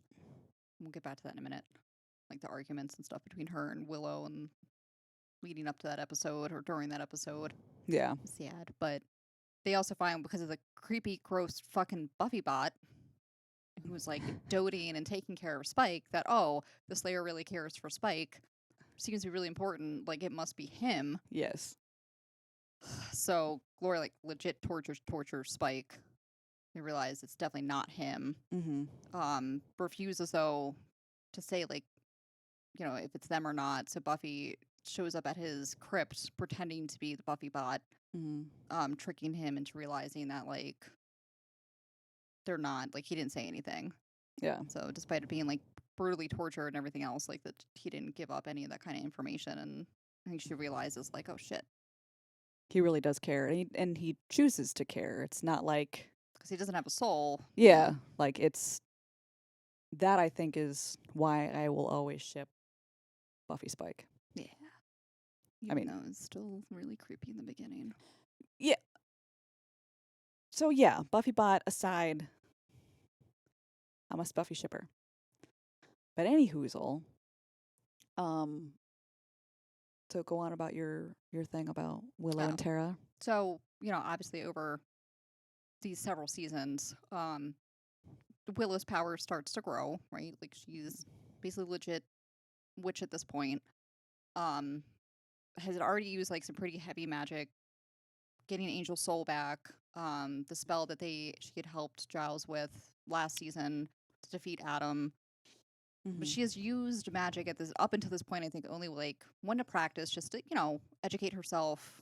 we'll get back to that in a minute. Like, the arguments and stuff between her and Willow and leading up to that episode or during that episode. Yeah. Sad. But they also find, because of the creepy, gross fucking Buffy bot, who was, like, doting and taking care of Spike, that, oh, the Slayer really cares for Spike. Seems to be really important. Like, it must be him. Yes. So Glory like legit tortures Spike. They realize it's definitely not him. Mm-hmm. Refuses though to say like, you know, if it's them or not. So Buffy shows up at his crypt pretending to be the Buffy bot, Mm-hmm. tricking him into realizing that like they're not, like he didn't say anything. Yeah. So despite it being like brutally tortured and everything else, like that he didn't give up any of that kind of information. And I think she realizes like, oh shit, He really does care, and he chooses to care. It's not like, because he doesn't have a soul. yeah, like it's that, I think, is why I will always ship Buffy Spike. Yeah. I mean, though it's still really creepy in the beginning. yeah. So yeah, Buffy bot aside, I'm a Buffy shipper. But any hoozle, um, so go on about your thing about Willow Oh. and Tara. So, you know, obviously over these several seasons, Willow's power starts to grow, right? Like she's basically legit witch at this point. Um, has already used like some pretty heavy magic, getting Angel's soul back. The spell that she had helped Giles with last season to defeat Adam. Mm-hmm. But she has used magic at this up until this point. I think only like one to practice, just to educate herself,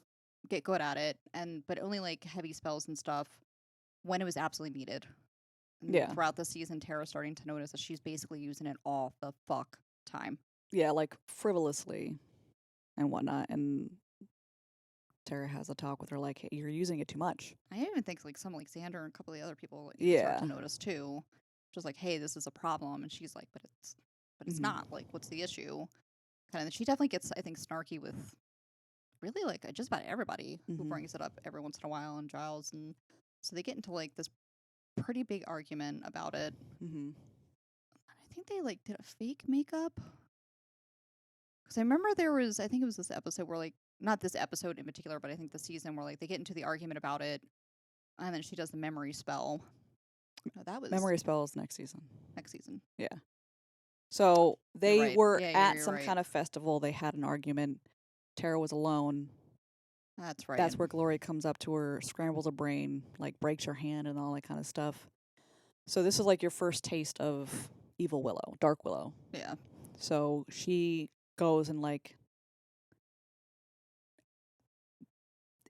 get good at it, but only like heavy spells and stuff when it was absolutely needed. And Yeah. throughout the season, Tara's starting to notice that she's basically using it all the fuck time. Yeah, like frivolously and whatnot. And Tara has a talk with her like, hey, you're using it too much. I even think like some like Xander and a couple of the other people start Yeah. to notice too. Just like, hey, this is a problem, and she's like, but it's Mhm. not. Like, what's the issue? Kind of. She definitely gets, I think, snarky with really like just about everybody who Mhm. brings it up every once in a while, and Giles and So they get into like this pretty big argument about it. Mm-hmm. I think they like did a fake makeup. Because I remember I think it was this episode where like, not this episode in particular, but I think the season where like they get into the argument about it, and then she does the memory spell. No, that was Memory spells next season. next season. Yeah. So You're they right. were Yeah, at you're some right. kind of festival. They had an argument. Tara was alone. That's right. That's where Glory comes up to her, scrambles her brain, like breaks her hand and all that kind of stuff. So this is like your first taste of Evil Willow, Dark Willow. Yeah. So she goes and like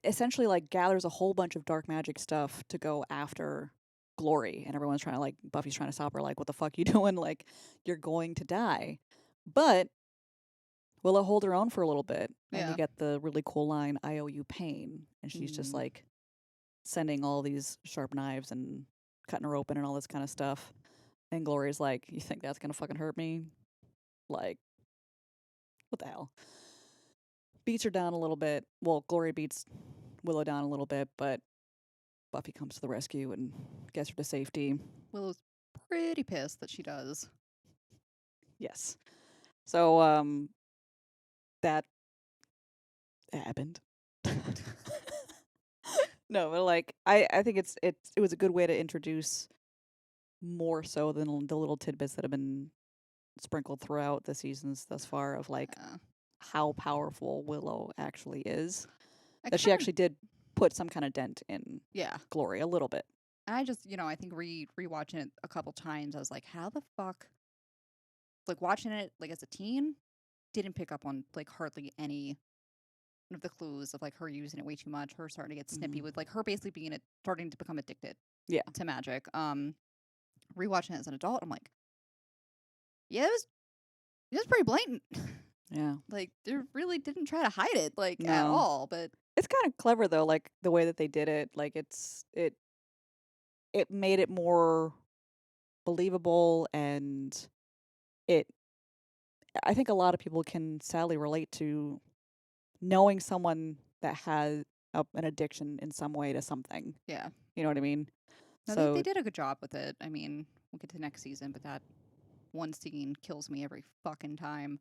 essentially like gathers a whole bunch of dark magic stuff to go after Glory, and everyone's trying to like Buffy's trying to stop her, like, what the fuck you doing? Like, you're going to die. But Willow hold her own for a little bit, and you Yeah. get the really cool line, "I owe you pain," and she's just Mm. like sending all these sharp knives and cutting her open and all this kind of stuff. And Glory's like, "You think that's gonna fucking hurt me? Like, what the hell?" Beats her down a little bit. Well, Glory beats Willow down a little bit, but Buffy comes to the rescue and gets her to safety. Willow's pretty pissed that she does. Yes. So, that happened. No, but like I think it was a good way to introduce more so than the little tidbits that have been sprinkled throughout the seasons thus far of like Yeah. how powerful Willow actually is. I That she kind of actually did put some kind of dent in yeah. Glory a little bit. And I just I think rewatching it a couple times, I was like, how the fuck? Like watching it like as a teen, didn't pick up on like hardly any of the clues of like her using it way too much, her starting to get snippy Mhm. with like her basically starting to become addicted Yeah. to magic. Rewatching it as an adult, I'm like, yeah, it was pretty blatant. Yeah. Like they really didn't try to hide it like at No. all. But It's kind of clever though, like the way that they did it. Like it made it more believable, and it I think a lot of people can sadly relate to knowing someone that has an addiction in some way to something. yeah, You know what I mean? no, they So, did a good job with it. I mean, we'll get to next season, but that one scene kills me every fucking time.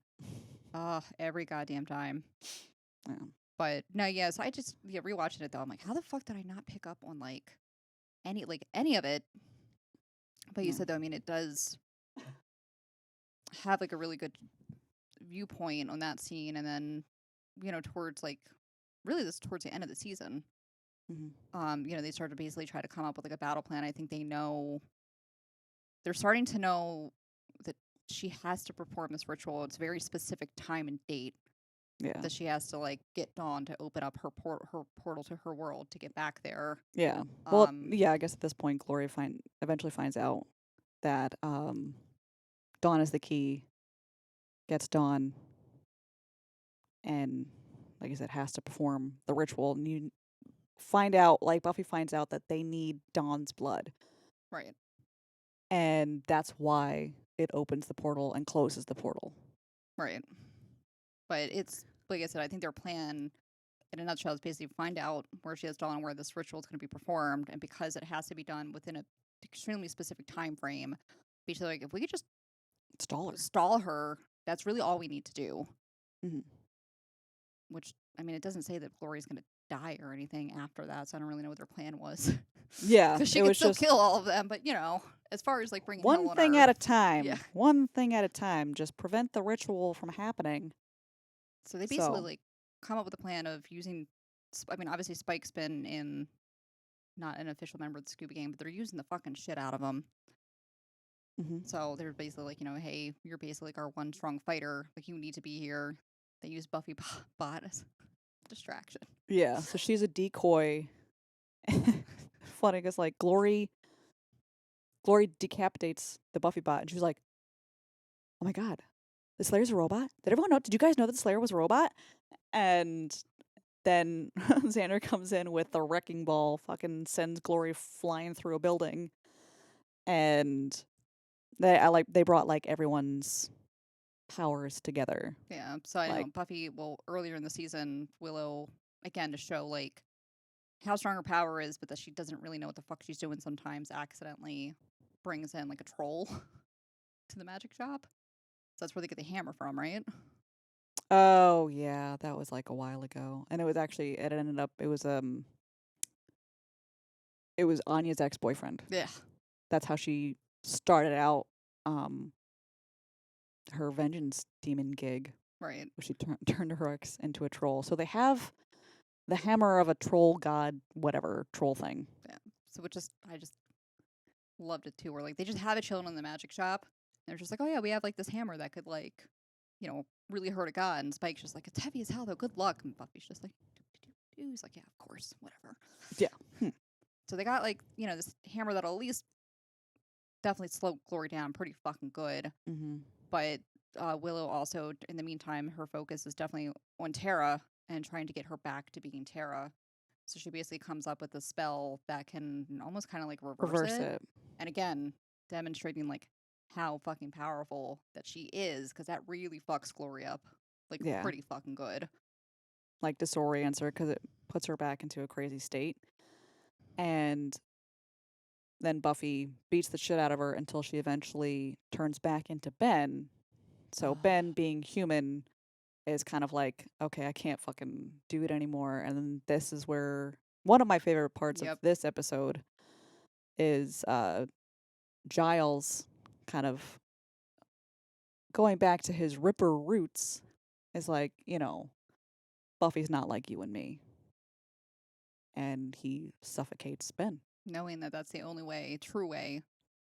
Every goddamn time. yeah. But no, yeah, so I just rewatching it though, I'm like, how the fuck did I not pick up on any of it? But you Yeah. said though, I mean, it does have like a really good viewpoint on that scene, and then towards like really this towards the end of the season, Mhm. they start to basically try to come up with like a battle plan. I think they're starting to know that she has to perform this ritual. It's a very specific time and date Yeah. that she has to like get Dawn to open up her portal to her world to get back there. Yeah. Well, Um, yeah, I guess at this point Glory eventually finds out that Dawn is the key, gets Dawn, and like I said, has to perform the ritual. And you find out, like Buffy finds out, that they need Dawn's blood, right, and that's why it opens the portal and closes the portal. right. But it's like I said, I think their plan in a nutshell is basically find out where she has Dawn, where this ritual is going to be performed, and because it has to be done within a extremely specific time frame, basically like if we could just Stall her. stall her, that's really all we need to do. Mhm. Which I mean, it doesn't say that Glory's going to die or anything after that, so I don't really know what their plan was. Yeah, Because she it could was still just kill all of them, but as far as like bringing hell one on thing at Earth, a time. yeah. One thing at a time. Just prevent the ritual from happening. So they basically So, like come up with a plan of using. I mean, obviously Spike's been in not an official member of the Scooby Gang, but they're using the fucking shit out of him. mhm. So they're basically like, hey, you're basically like our one strong fighter. Like you need to be here. They use Buffy Bot as a distraction. Yeah, so she's a decoy. Funny because like Glory decapitates the Buffy bot, and she's like, "Oh my god, the Slayer's a robot! Did everyone know? Did you guys know that the Slayer was a robot?" And then Xander comes in with the wrecking ball, fucking sends Glory flying through a building, and they brought like everyone's powers together. Yeah. So I know Like, Buffy. Well, earlier in the season, Willow again to show like how strong her power is, but that she doesn't really know what the fuck she's doing sometimes, accidentally brings in like a troll to the magic shop. So that's where they get the hammer from, right? Oh yeah, that was like a while ago, and it was Anya's ex boyfriend. Yeah. That's how she started out um her vengeance demon gig. Right. Where she turned her ex into a troll. So they have the hammer of a troll god, whatever troll thing. Yeah. So I just loved it too. Where like they just have it chilling in the magic shop. They're just like, oh yeah, we have like this hammer that could like, really hurt a god. And Spike's just like, it's heavy as hell though. Good luck. And Buffy's just like, he's like, yeah, of course, whatever. Yeah. So they got like, this hammer that'll at least definitely slow Glory down pretty fucking good. Mm-hmm. But Willow also, in the meantime, her focus is definitely on Tara and trying to get her back to being Tara. So she basically comes up with a spell that can almost kind of like reverse it. And again, demonstrating like how fucking powerful that she is, because that really fucks Glory up like Yeah. pretty fucking good. Like disorients her because it puts her back into a crazy state. And then Buffy beats the shit out of her until she eventually turns back into Ben. So Ben, being human, is kind of like, okay, I can't fucking do it anymore. And then this is where one of my favorite parts of this episode is Giles kind of going back to his Ripper roots. Is like, Buffy's not like you and me. And he suffocates Ben. Knowing that that's the only way, true way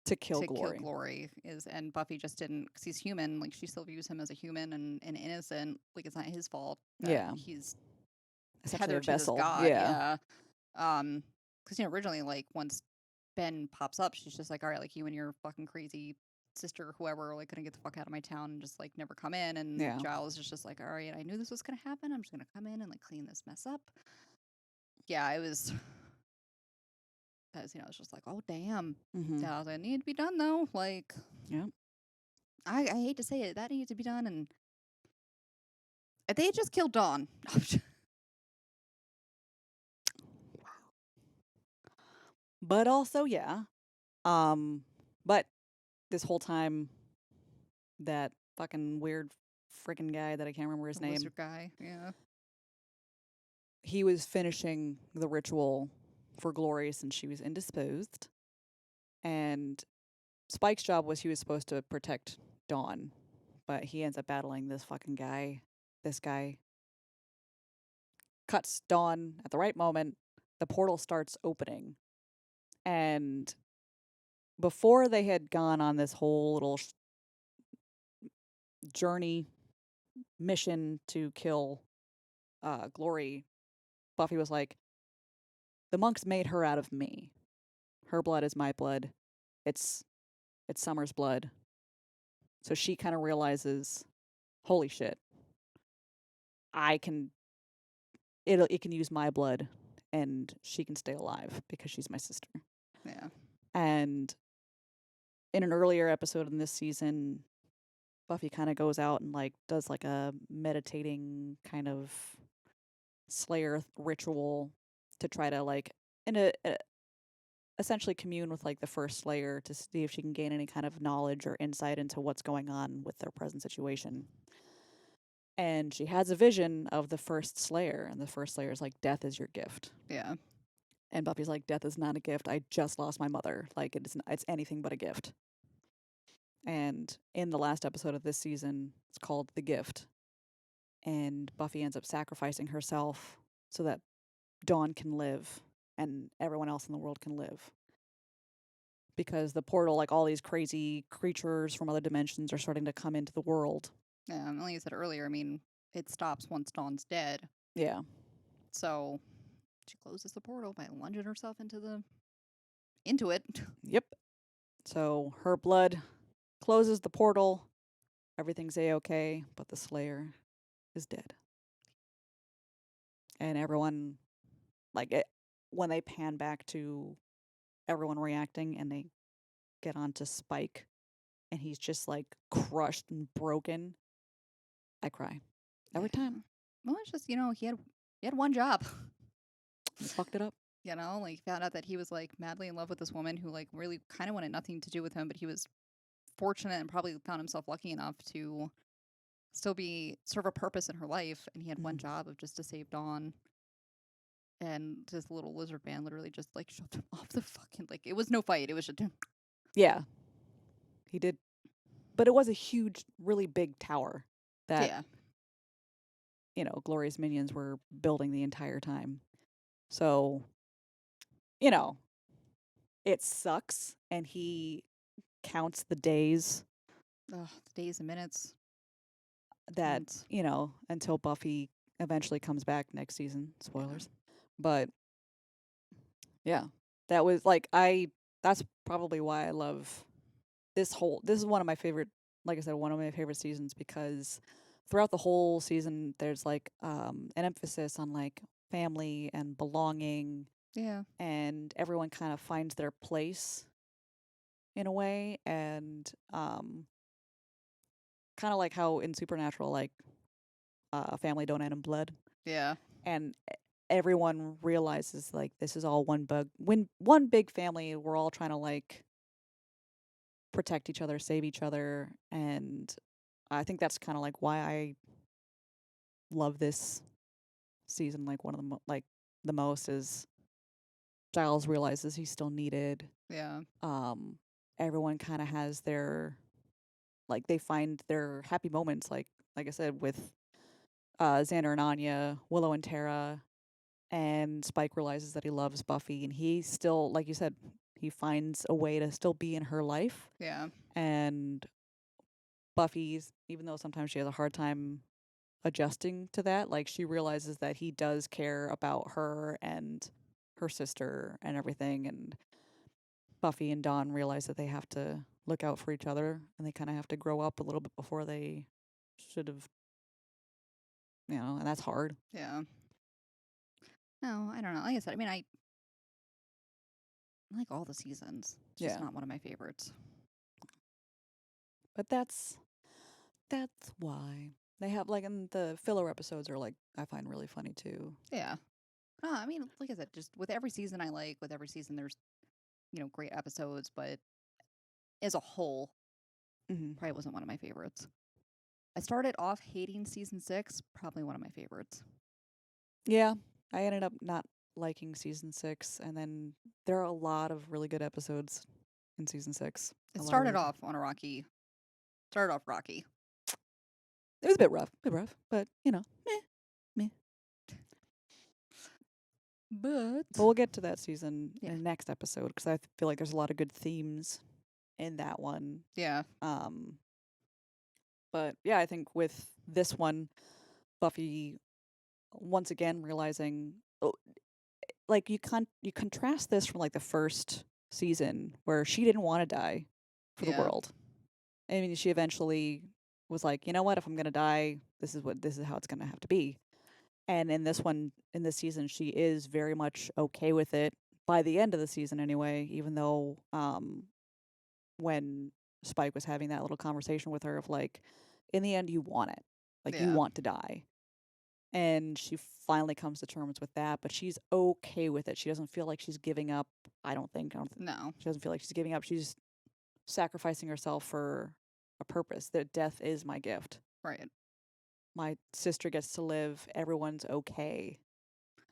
to kill to Glory. kill Glory is, and Buffy just didn't, because he's human. Like she still views him as a human and innocent. Like it's not his fault. Yeah, he's essentially a tethered to this vessel. god. Yeah. Because originally, like once Ben pops up, she's just like, all right, like you and your fucking crazy sister, whoever, like gonna get the fuck out of my town and just like never come in. And Yeah. Giles is just like, all right, I knew this was gonna happen. I'm just gonna come in and like clean this mess up. Yeah, it was. Because it's just like, oh damn, that needed to be done though. Like, yeah, I hate to say it, that needed to be done, and they just killed Dawn. But also, yeah, but this whole time, that fucking weird freaking guy that I can't remember his name, Wizard guy, yeah, he was finishing the ritual for Glory since she was indisposed, and Spike's job was he was supposed to protect Dawn, but he ends up battling this fucking guy. This guy cuts Dawn at the right moment. The portal starts opening. And before they had gone on this whole little journey mission to kill Glory, Buffy was like, the monks made her out of me. Her blood is my blood. It's Summer's blood. So she kind of realizes, holy shit, I can it can use my blood and she can stay alive because she's my sister. yeah. And in an earlier episode in this season, Buffy kind of goes out and like does like a meditating kind of Slayer ritual to try to like essentially commune with like the first Slayer to see if she can gain any kind of knowledge or insight into what's going on with their present situation. And she has a vision of the first Slayer, and the first Slayer is like, death is your gift. Yeah. And Buffy's like, death is not a gift. I just lost my mother. Like it's anything but a gift. And in the last episode of this season, it's called The Gift. And Buffy ends up sacrificing herself so that Dawn can live and everyone else in the world can live. Because the portal, like all these crazy creatures from other dimensions are starting to come into the world. Yeah, like you said earlier, I mean, it stops once Dawn's dead. Yeah. So she closes the portal by lunging herself into it. Yep. So her blood closes the portal. Everything's A-okay, but the Slayer is dead. And everyone, when they pan back to everyone reacting and they get onto Spike and he's just like crushed and broken, I cry every time. Well, it's just he had one job. He fucked it up. You know, like found out that he was like madly in love with this woman who like really kind of wanted nothing to do with him, but he was fortunate and probably found himself lucky enough to still be serve a purpose in her life. And he had one Mhm. job of just to save Dawn. And this little lizard man literally just like shoved him off the fucking like it was no fight. It was just Yeah, he did. But it was a huge, really big tower that, yeah, Glorious minions were building the entire time. So, you know, it sucks. And he counts the days ugh, the days and minutes, that, months. until Buffy eventually comes back next season. Yeah, Spoilers. But yeah, that was that's probably why I love this is one of my favorite, like I said, one of my favorite seasons, because throughout the whole season there's like an emphasis on like family and belonging, yeah, and everyone kind of finds their place in a way, and kind of like how in Supernatural, like family don't end in blood, yeah, and everyone realizes like this is all one big family. We're all trying to like protect each other, save each other, and I think that's kind of like why I love this season. Like one of the most is Giles realizes he's still needed. yeah, Um, Everyone kind of has their they find their happy moments. Like I said, with Xander and Anya, Willow and Tara, and Spike realizes that he loves Buffy, and he still, like you said, he finds a way to still be in her life. yeah, And Buffy's, even though sometimes she has a hard time adjusting to that, like she realizes that he does care about her and her sister and everything. And Buffy and Dawn realize that they have to look out for each other, and they kind of have to grow up a little bit before they should have, and that's hard. yeah. No, I don't know. Like I said, I mean, I like all the seasons. It's just Yeah. not one of my favorites. But that's why they have and the filler episodes are I find really funny too. Yeah. I mean, like I said, just with every season I like, with every season there's, great episodes, but as a whole, Hmm. probably wasn't one of my favorites. I started off hating season 6, probably one of my favorites. Yeah, I ended up not liking season 6, and then there are a lot of really good episodes in season 6. It A lot of started really good. off on a rocky, started off rocky. It was a bit rough, but meh, meh. But But we'll get to that season yeah, in the next episode, because I feel like there's a lot of good themes in that one. yeah, Um, but yeah, I think with this one, Buffy once again realizing, you contrast this from the first season where she didn't want to die for the yeah, world. I mean, she eventually was like, you know what, if I'm gonna die, this is how it's gonna have to be. And in this season, she is very much okay with it by the end of the season anyway, even though when Spike was having that little conversation with her of in the end you want it. You yeah. want to die. And she finally comes to terms with that, but she's okay with it. She doesn't feel like she's giving up. I don't think No, she doesn't feel like she's giving up. She's sacrificing herself for a purpose. That death is my gift. right. My sister gets to live. Everyone's okay.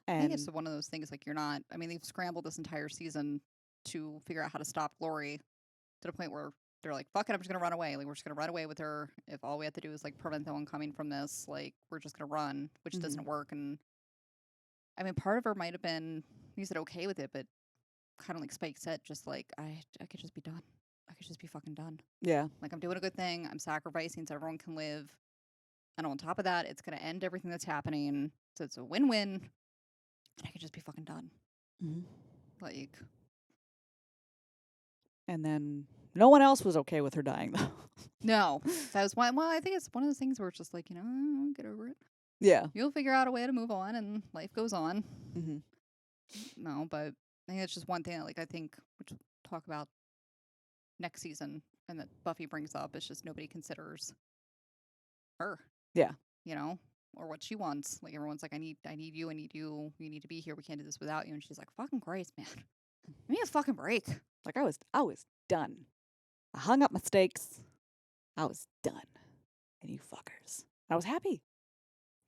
I think it's And one of those things like you're not. I mean, they've scrambled this entire season to figure out how to stop Glory to the point where they're like, "Fuck it, I'm just gonna run away. Like, we're just gonna run away with her. If all we have to do is like prevent them coming from this, like, we're just gonna run," which mhm, doesn't work. And I mean, part of her might have been, he said okay with it, but kind of like Spike said, just like I could just be done. I could just be fucking done. yeah, Like I'm doing a good thing. I'm sacrificing so everyone can live. And on top of that, it's gonna end everything that's happening. So it's a win-win. I could just be fucking done. mhm. Like, And then no one else was okay with her dying though. no, that was one. Well, I think it's one of those things where it's just like, get over it. Yeah. You'll figure out a way to move on, and life goes on. Mhm. No, but I think it's just one thing that, like, I think which we'll talk about next season, and that Buffy brings up. It's just nobody considers her. Yeah. You know, or what she wants. Like everyone's like, I need you, you need to be here. We can't do this without you. And she's like, fucking Christ, man. Give me a fucking break. Like I was done. I hung up my stakes. I was done. And you fuckers. I was happy.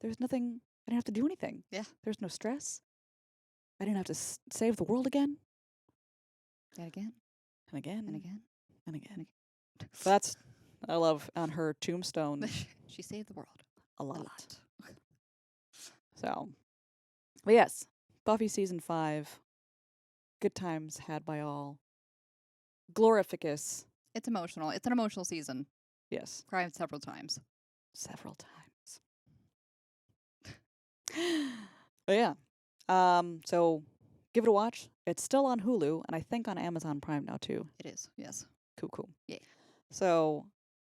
There was nothing. I didn't have to do anything. Yeah. There's no stress. I didn't have to save the world again. And again. And again. And again. And again. So that's, I love on her tombstone. She saved the world. A lot. So, but yes, Buffy season 5. Good times had by all. Glorificus. It's emotional. It's an emotional season. Yes. Cried several times. Several times. But yeah. So give it a watch. It's still on Hulu and I think on Amazon Prime now too. It is, yes. Cool. Yeah. So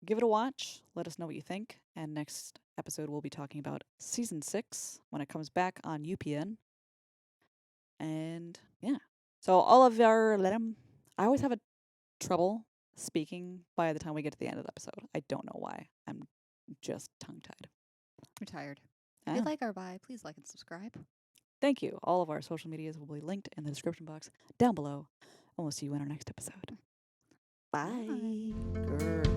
give it a watch. Let us know what you think. And next episode we'll be talking about season 6 when it comes back on UPN. And yeah. So all of our I always have a trouble speaking by the time we get to the end of the episode. I don't know why. I'm just tongue-tied. We're tired. Ah. If you like our vibe, please like and subscribe. Thank you. All of our social medias will be linked in the description box down below. And we'll see you in our next episode. Bye. Bye. Grr.